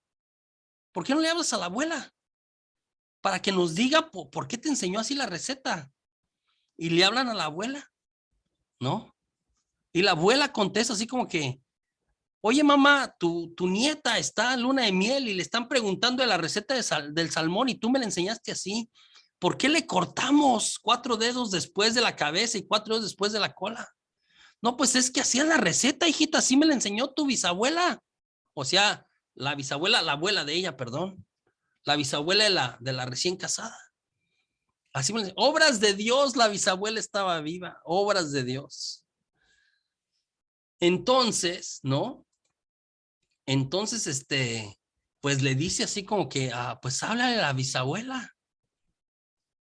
¿Por qué no le hablas a la abuela? Para que nos diga por qué te enseñó así la receta. Y le hablan a la abuela, ¿no? Y la abuela contesta así como que, oye mamá, tu nieta está en luna de miel y le están preguntando de la receta del salmón y tú me la enseñaste así. ¿Por qué le cortamos 4 dedos después de la cabeza y 4 dedos después de la cola? No, pues es que hacía la receta, hijita, así me la enseñó tu bisabuela. O sea, la bisabuela, la abuela de ella, perdón. La bisabuela de la recién casada. Así me enseñó. Obras de Dios, la bisabuela estaba viva. Obras de Dios. Entonces, ¿no? Entonces, pues le dice así como que, pues háblale a la bisabuela.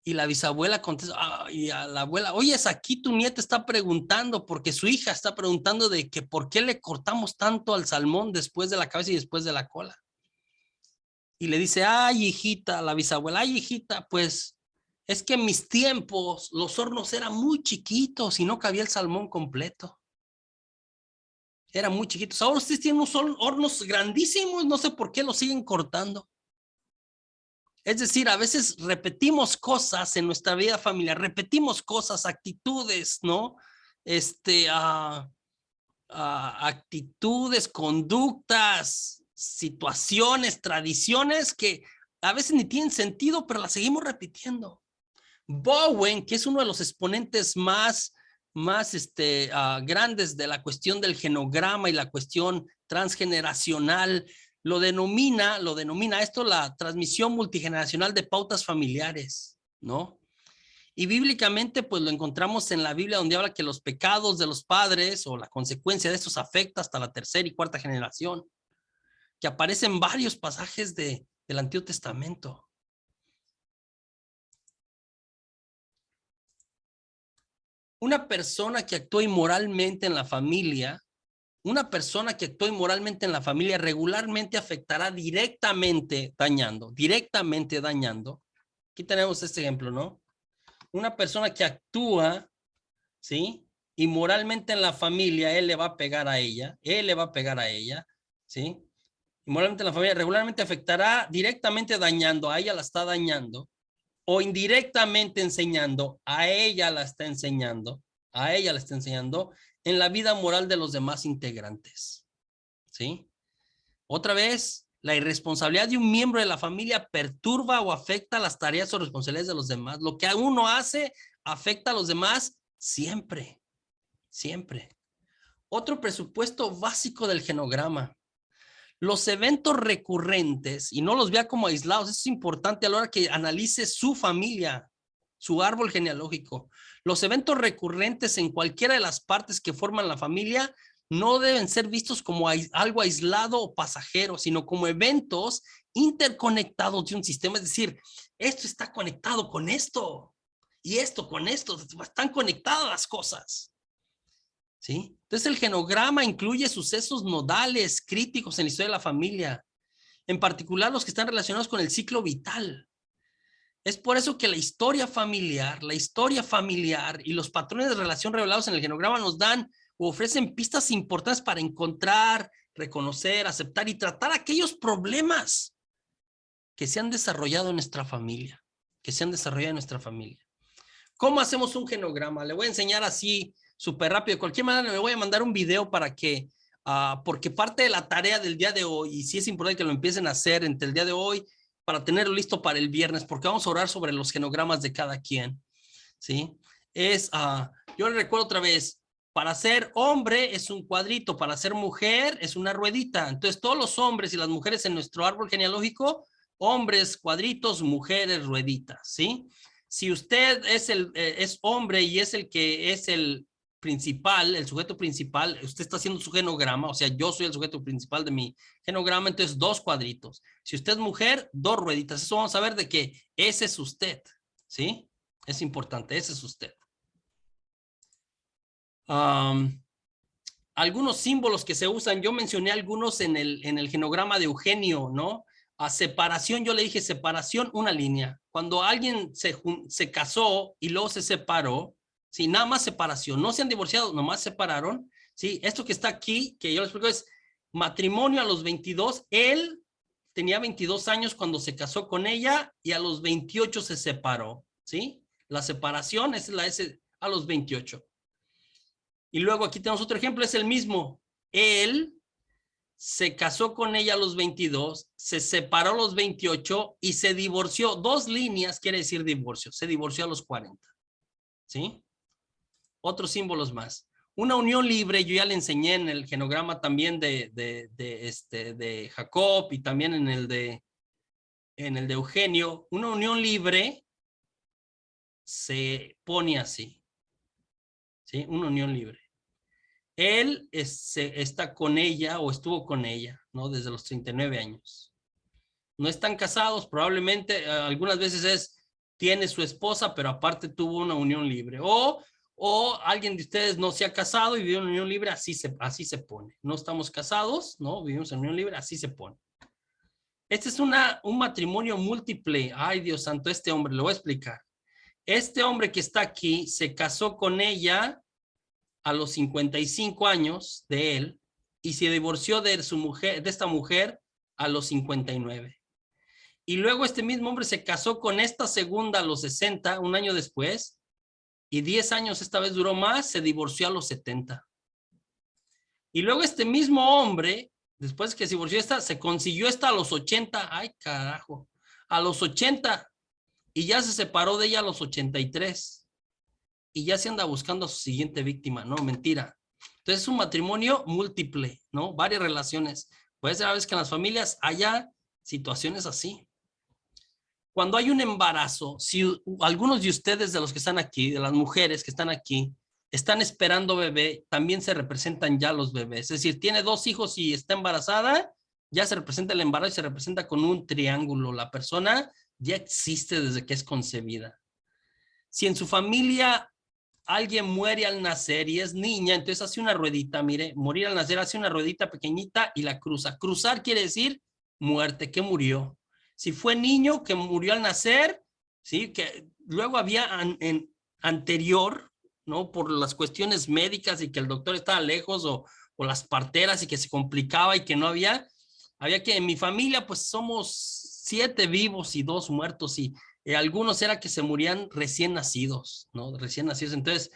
Y la bisabuela contesta, y a la abuela, oye, es aquí tu nieta está preguntando, porque su hija está preguntando de que por qué le cortamos tanto al salmón después de la cabeza y después de la cola. Y le dice, ay, hijita, la bisabuela, ay, hijita, pues es que en mis tiempos los hornos eran muy chiquitos y no cabía el salmón completo. Eran muy chiquitos. Ahora ustedes tienen unos hornos grandísimos, no sé por qué los siguen cortando. Es decir, a veces repetimos cosas en nuestra vida familiar, repetimos cosas, actitudes, ¿no? Actitudes, conductas, situaciones, tradiciones que a veces ni tienen sentido, pero las seguimos repitiendo. Bowen, que es uno de los exponentes más grandes de la cuestión del genograma y la cuestión transgeneracional, lo denomina esto la transmisión multigeneracional de pautas familiares, ¿no? Y bíblicamente, pues lo encontramos en la Biblia donde habla que los pecados de los padres o la consecuencia de estos afecta hasta la 3ª y 4ª generación, que aparecen varios pasajes del Antiguo Testamento. Una persona que actúa inmoralmente en la familia, regularmente afectará directamente dañando. Aquí tenemos este ejemplo, ¿no? Una persona que actúa, ¿sí? Inmoralmente en la familia, él le va a pegar a ella, ¿sí? Inmoralmente en la familia, regularmente afectará directamente dañando, a ella la está dañando, o indirectamente enseñando, a ella la está enseñando en la vida moral de los demás integrantes, ¿sí? Otra vez, la irresponsabilidad de un miembro de la familia perturba o afecta las tareas o responsabilidades de los demás. Lo que uno hace afecta a los demás siempre, siempre. Otro presupuesto básico del genograma. Los eventos recurrentes, y no los vea como aislados, eso es importante a la hora que analice su familia, su árbol genealógico. Los eventos recurrentes en cualquiera de las partes que forman la familia no deben ser vistos como algo aislado o pasajero, sino como eventos interconectados de un sistema. Es decir, esto está conectado con esto y esto con esto, están conectadas las cosas. ¿Sí? Entonces el genograma incluye sucesos nodales, críticos en la historia de la familia, en particular los que están relacionados con el ciclo vital. Es por eso que la historia familiar y los patrones de relación revelados en el genograma nos dan o ofrecen pistas importantes para encontrar, reconocer, aceptar y tratar aquellos problemas que se han desarrollado en nuestra familia, ¿Cómo hacemos un genograma? Le voy a enseñar así súper rápido. De cualquier manera, le voy a mandar un video para que, porque parte de la tarea del día de hoy, y sí es importante que lo empiecen a hacer entre el día de hoy, para tenerlo listo para el viernes, porque vamos a orar sobre los genogramas de cada quien, ¿sí? Yo le recuerdo otra vez, para ser hombre es un cuadrito, para ser mujer es una ruedita. Entonces, todos los hombres y las mujeres en nuestro árbol genealógico, hombres cuadritos, mujeres rueditas, ¿sí? Si usted es hombre y es el que es el principal, el sujeto principal, usted está haciendo su genograma, o sea, yo soy el sujeto principal de mi genograma, entonces 2 cuadritos. Si usted es mujer, 2 rueditas. Eso vamos a ver de que ese es usted, ¿sí? Es importante, ese es usted. Algunos símbolos que se usan, yo mencioné algunos en el genograma de Eugenio, ¿no? A separación, yo le dije separación, una línea. Cuando alguien se casó y luego se separó, sí, nada más separación, no se han divorciado, nomás separaron, sí. Esto que está aquí, que yo les explico, es matrimonio a los 22, él tenía 22 años cuando se casó con ella y a los 28 se separó, sí. La separación es la S a los 28. Y luego aquí tenemos otro ejemplo, es el mismo. Él se casó con ella a los 22, se separó a los 28 y se divorció. 2 líneas quiere decir divorcio. Se divorció a los 40. ¿Sí? Otros símbolos más. Una unión libre, yo ya le enseñé en el genograma también de Jacob y también en el de Eugenio. Una unión libre se pone así. ¿Sí? Una unión libre. Él está con ella o estuvo con ella, ¿no? Desde los 39 años. No están casados, probablemente algunas veces tiene su esposa, pero aparte tuvo una unión libre. O alguien de ustedes no se ha casado y vive en unión libre, así se pone. No estamos casados, ¿no? Vivimos en unión libre, así se pone. Este es un matrimonio múltiple. Ay, Dios santo, este hombre, lo voy a explicar. Este hombre que está aquí se casó con ella a los 55 años de él y se divorció de esta mujer a los 59. Y luego este mismo hombre se casó con esta segunda a los 60, un año después, y 10 años esta vez duró más, se divorció a los 70. Y luego este mismo hombre, después que se divorció se consiguió esta a los 80, ay carajo, a los 80, y ya se separó de ella a los 83. Y ya se anda buscando a su siguiente víctima. No, mentira. Entonces es un matrimonio múltiple, ¿no? Varias relaciones. Puede ser a veces que en las familias haya situaciones así. Cuando hay un embarazo, si algunos de ustedes, de los que están aquí, de las mujeres que están aquí, están esperando bebé, también se representan ya los bebés. Es decir, tiene 2 hijos y está embarazada, ya se representa el embarazo y se representa con un triángulo. La persona ya existe desde que es concebida. Si en su familia alguien muere al nacer y es niña, entonces hace una ruedita, mire, morir al nacer, hace una ruedita pequeñita y la cruza. Cruzar quiere decir muerte, que murió. Si fue niño que murió al nacer, ¿sí? Que luego había anterior, ¿no? Por las cuestiones médicas y que el doctor estaba lejos o las parteras y que se complicaba y que no había que en mi familia pues somos 7 vivos y 2 muertos y algunos era que se morían recién nacidos, ¿no? Recién nacidos. Entonces,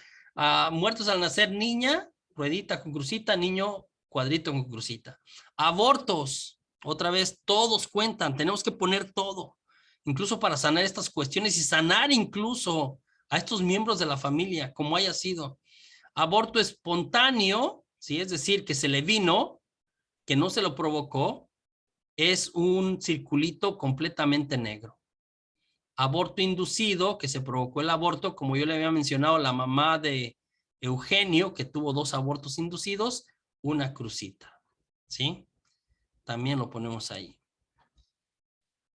muertos al nacer, niña, ruedita con crucita, niño, cuadrito con crucita. Abortos, otra vez, todos cuentan, tenemos que poner todo, incluso para sanar estas cuestiones y sanar incluso a estos miembros de la familia, como haya sido. Aborto espontáneo, ¿sí? Es decir, que se le vino, que no se lo provocó, es un circulito completamente negro. Aborto inducido, que se provocó el aborto, como yo le había mencionado, la mamá de Eugenio, que tuvo 2 abortos inducidos, una crucita, ¿sí? También lo ponemos ahí.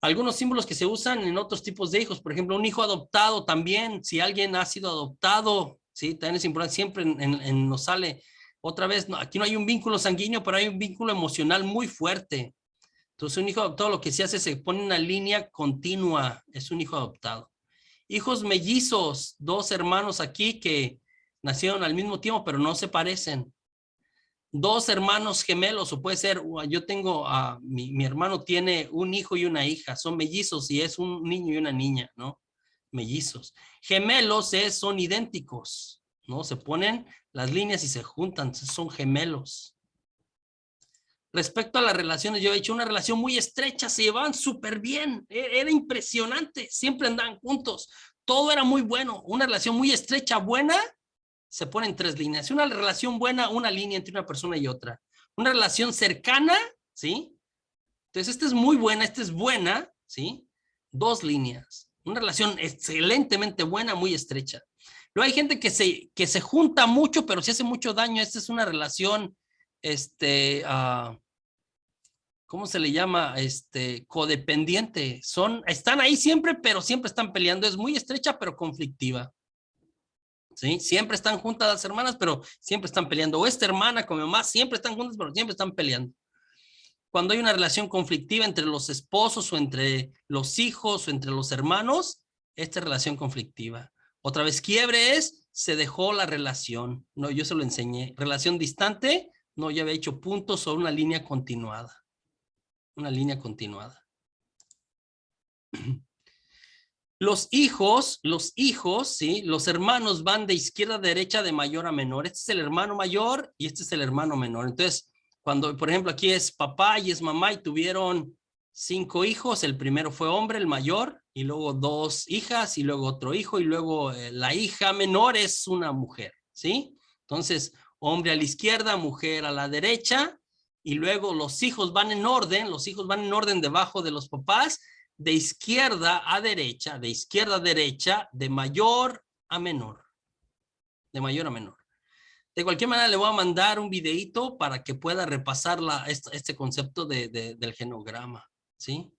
Algunos símbolos que se usan en otros tipos de hijos, por ejemplo, un hijo adoptado también, si alguien ha sido adoptado, ¿sí? También es importante, siempre nos sale, otra vez, no, aquí no hay un vínculo sanguíneo, pero hay un vínculo emocional muy fuerte. Entonces, un hijo adoptado lo que se hace es se pone una línea continua, es un hijo adoptado. Hijos mellizos, 2 hermanos aquí que nacieron al mismo tiempo, pero no se parecen. 2 hermanos gemelos, o puede ser, yo tengo, mi hermano tiene un hijo y una hija, son mellizos y es un niño y una niña, ¿no? Mellizos. Gemelos son idénticos, ¿no? Se ponen las líneas y se juntan, son gemelos. Respecto a las relaciones, yo he hecho una relación muy estrecha, se llevaban súper bien, era impresionante, siempre andaban juntos, todo era muy bueno, una relación muy estrecha, buena, se ponen 3 líneas, una relación buena, una línea entre una persona y otra, una relación cercana, ¿sí? Entonces esta es muy buena, esta es buena, ¿sí? 2 líneas, una relación excelentemente buena, muy estrecha. Luego hay gente que se junta mucho, pero sí hace mucho daño. Esta es una relación, ¿cómo se le llama? Codependiente. Están ahí siempre, pero siempre están peleando. Es muy estrecha, pero conflictiva. ¿Sí? Siempre están juntas las hermanas, pero siempre están peleando. O esta hermana con mi mamá, siempre están juntas, pero siempre están peleando. Cuando hay una relación conflictiva entre los esposos o entre los hijos o entre los hermanos, esta es relación conflictiva. Otra vez, quiebre es, se dejó la relación. No, yo se lo enseñé. Relación distante, no, ya había hecho puntos o una línea continuada. Una línea continuada. Los hijos, ¿sí? Los hermanos van de izquierda a derecha, de mayor a menor. Este es el hermano mayor y este es el hermano menor. Entonces, cuando, por ejemplo, aquí es papá y es mamá y tuvieron 5 hijos, el primero fue hombre, el mayor, y luego 2 hijas, y luego otro hijo, y luego la hija menor es una mujer, ¿sí? Entonces, hombre a la izquierda, mujer a la derecha, y luego los hijos van en orden debajo de los papás, de izquierda a derecha, de mayor a menor, de mayor a menor. De cualquier manera, le voy a mandar un videito para que pueda repasar este concepto del genograma, ¿sí?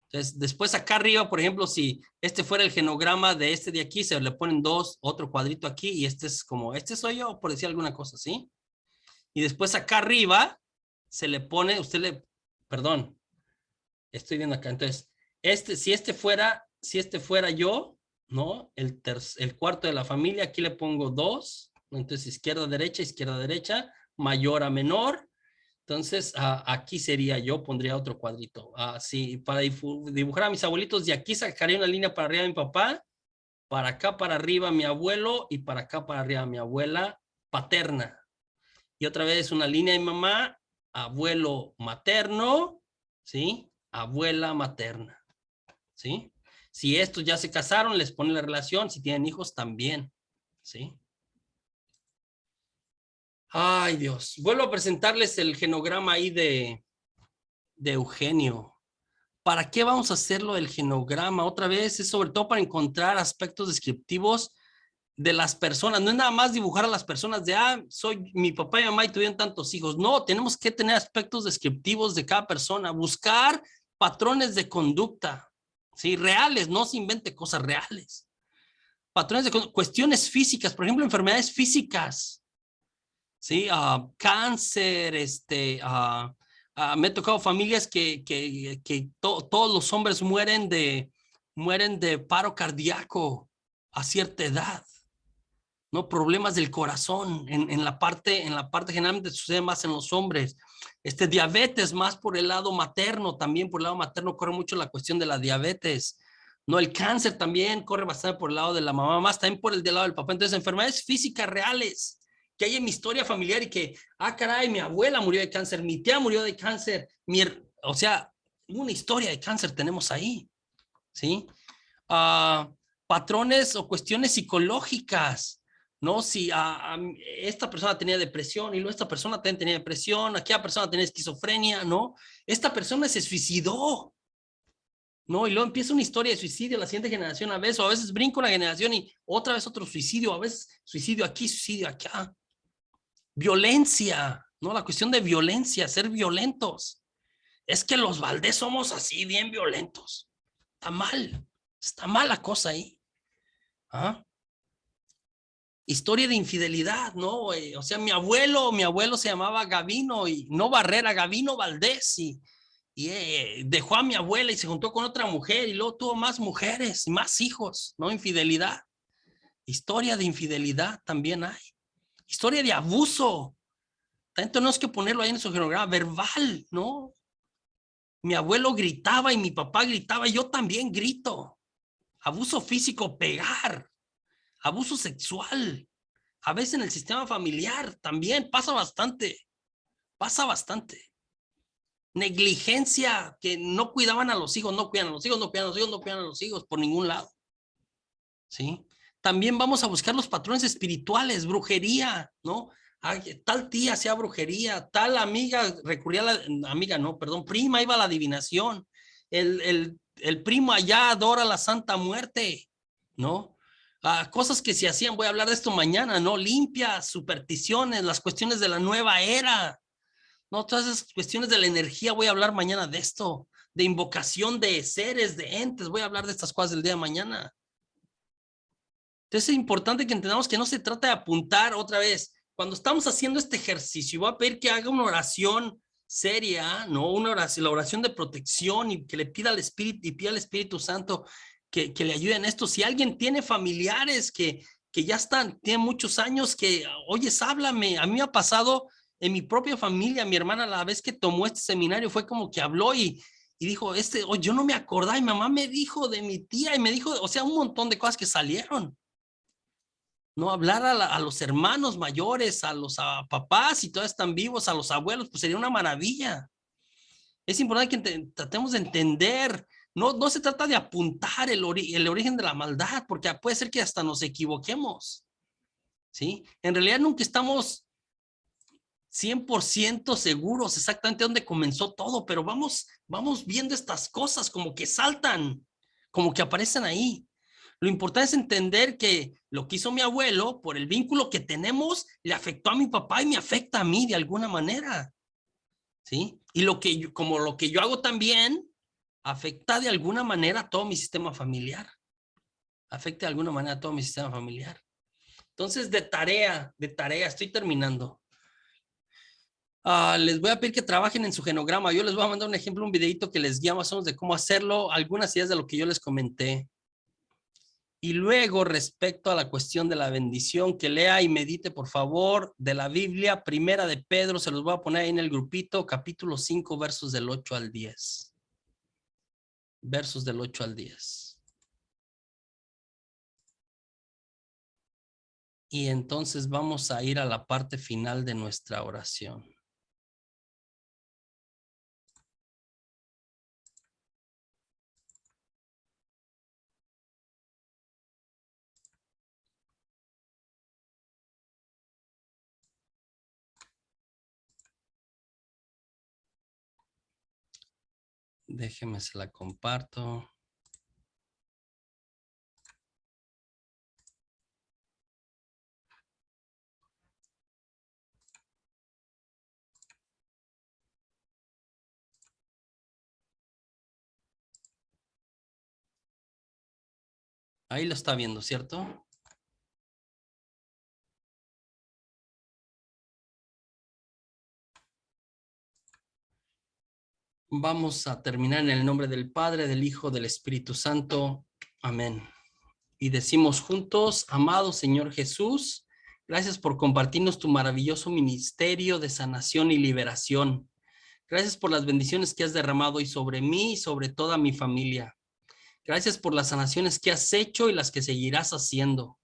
Entonces, después acá arriba, por ejemplo, si este fuera el genograma de este de aquí, se le ponen otro cuadrito aquí, y este es como, este soy yo, por decir alguna cosa, ¿sí? Y después acá arriba, se le pone, perdón, estoy viendo acá, entonces, si este fuera yo, ¿no? El cuarto de la familia, aquí le pongo 2, entonces izquierda, derecha, mayor a menor. Entonces, aquí sería yo, pondría otro cuadrito. Sí, para dibujar a mis abuelitos, de aquí sacaría una línea para arriba a mi papá, para acá para arriba a mi abuelo y para acá para arriba a mi abuela paterna. Y otra vez una línea de mi mamá, abuelo materno, ¿sí? Abuela materna, ¿sí? Si estos ya se casaron, les pone la relación. Si tienen hijos, también, ¿sí? Ay, Dios. Vuelvo a presentarles el genograma ahí de Eugenio. ¿Para qué vamos a hacerlo el genograma? Otra vez, es sobre todo para encontrar aspectos descriptivos de las personas. No es nada más dibujar a las personas de, soy mi papá y mamá y tuvieron tantos hijos. No, tenemos que tener aspectos descriptivos de cada persona. Buscar patrones de conducta, ¿sí? Reales, no se invente cosas reales. Patrones de conducta, cuestiones físicas, por ejemplo, enfermedades físicas. Sí, cáncer, me ha tocado familias que todos los hombres mueren de paro cardíaco a cierta edad, ¿no? Problemas del corazón en la parte generalmente sucede más en los hombres. Diabetes más por el lado materno, también por el lado materno corre mucho la cuestión de la diabetes, ¿no? El cáncer también corre bastante por el lado de la mamá, más también por el del lado del papá. Entonces, enfermedades físicas reales que hay en mi historia familiar y que, caray, mi abuela murió de cáncer, mi tía murió de cáncer, o sea, una historia de cáncer tenemos ahí, ¿sí? Patrones o cuestiones psicológicas, ¿no? Si esta persona tenía depresión y luego esta persona también tenía depresión, aquella persona tenía esquizofrenia, ¿no? Esta persona se suicidó, ¿no? Y luego empieza una historia de suicidio la siguiente generación a veces brinco una generación y otra vez otro suicidio, a veces suicidio aquí, suicidio acá. Violencia, ¿no? La cuestión de violencia, ser violentos. Es que los Valdés somos así, bien violentos. Está mal la cosa ahí. Historia de infidelidad, ¿no? O sea, mi abuelo se llamaba Gavino, y no Barrera, Gavino Valdés, y dejó a mi abuela y se juntó con otra mujer, y luego tuvo más mujeres y más hijos, ¿no? Infidelidad. Historia de infidelidad también hay. Historia de abuso. También tenemos que ponerlo ahí en su genograma. Verbal, ¿no? Mi abuelo gritaba y mi papá gritaba, yo también grito. Abuso físico, pegar. Abuso sexual. A veces en el sistema familiar también pasa bastante. Negligencia, que no cuidaban a los hijos, no cuidan a los hijos por ningún lado. ¿Sí? También vamos a buscar los patrones espirituales, brujería, ¿no? Tal tía hacía brujería, tal amiga recurría a prima iba a la adivinación, el primo allá adora la Santa Muerte, ¿no? Cosas que se hacían, voy a hablar de esto mañana, ¿no? Limpias, supersticiones, las cuestiones de la nueva era, ¿no? Todas esas cuestiones de la energía, voy a hablar mañana de esto, de invocación de seres, de entes, voy a hablar de estas cosas el día de mañana. Entonces es importante que entendamos que no se trata de apuntar otra vez. Cuando estamos haciendo este ejercicio, voy a pedir que haga una oración seria, ¿no? Una oración, la oración de protección, y que le pida al Espíritu, y pida al Espíritu Santo que le ayude en esto. Si alguien tiene familiares que ya están, tienen muchos años, que, oyes, háblame. A mí me ha pasado en mi propia familia. Mi hermana, la vez que tomó este seminario, fue como que habló y dijo, yo no me acordaba, y mamá me dijo de mi tía, y me dijo, o sea, un montón de cosas que salieron. No, hablar a los hermanos mayores, a los papás, y todos están vivos, a los abuelos, pues sería una maravilla. Es importante que tratemos de entender. No se trata de apuntar el origen de la maldad, porque puede ser que hasta nos equivoquemos, ¿sí? En realidad nunca estamos 100% seguros exactamente dónde comenzó todo, pero vamos viendo estas cosas como que saltan, como que aparecen ahí. Lo importante es entender que lo que hizo mi abuelo, por el vínculo que tenemos, le afectó a mi papá y me afecta a mí de alguna manera, ¿sí? Y lo que yo hago también, afecta de alguna manera a todo mi sistema familiar. Afecta de alguna manera a todo mi sistema familiar. Entonces, de tarea, estoy terminando. Les voy a pedir que trabajen en su genograma. Yo les voy a mandar un ejemplo, un videito que les guía más o menos de cómo hacerlo, algunas ideas de lo que yo les comenté. Y luego, respecto a la cuestión de la bendición, que lea y medite, por favor, de la Biblia, Primera de Pedro, se los voy a poner ahí en el grupito, capítulo 5, versos del 8 al 10. Versos del 8 al 10. Y entonces vamos a ir a la parte final de nuestra oración. Déjeme, se la comparto. Ahí lo está viendo, ¿cierto? Vamos a terminar en el nombre del Padre, del Hijo, del Espíritu Santo. Amén. Y decimos juntos, amado Señor Jesús, gracias por compartirnos tu maravilloso ministerio de sanación y liberación. Gracias por las bendiciones que has derramado hoy sobre mí y sobre toda mi familia. Gracias por las sanaciones que has hecho y las que seguirás haciendo.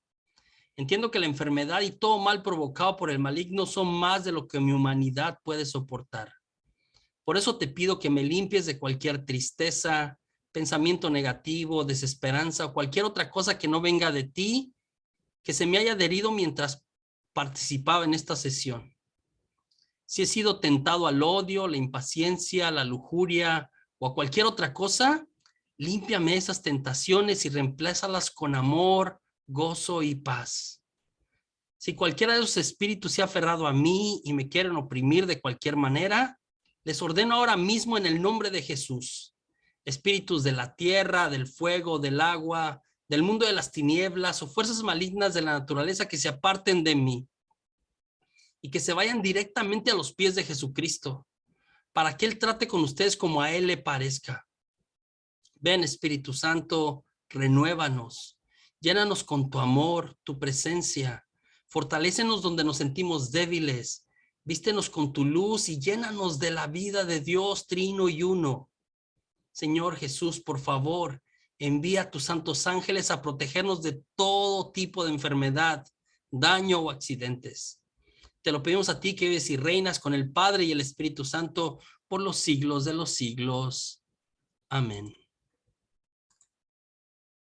Entiendo que la enfermedad y todo mal provocado por el maligno son más de lo que mi humanidad puede soportar. Por eso te pido que me limpies de cualquier tristeza, pensamiento negativo, desesperanza o cualquier otra cosa que no venga de ti, que se me haya adherido mientras participaba en esta sesión. Si he sido tentado al odio, la impaciencia, la lujuria o a cualquier otra cosa, límpiame esas tentaciones y reemplázalas con amor, gozo y paz. Si cualquiera de esos espíritus se ha aferrado a mí y me quieren oprimir de cualquier manera, les ordeno ahora mismo en el nombre de Jesús, espíritus de la tierra, del fuego, del agua, del mundo de las tinieblas o fuerzas malignas de la naturaleza que se aparten de mí y que se vayan directamente a los pies de Jesucristo para que Él trate con ustedes como a Él le parezca. Ven, Espíritu Santo, renuévanos, llénanos con tu amor, tu presencia, fortalécenos donde nos sentimos débiles, vístenos con tu luz y llénanos de la vida de Dios trino y uno. Señor Jesús, por favor, envía a tus santos ángeles a protegernos de todo tipo de enfermedad, daño o accidentes. Te lo pedimos a ti que vives y reinas con el Padre y el Espíritu Santo por los siglos de los siglos. Amén.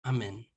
Amén.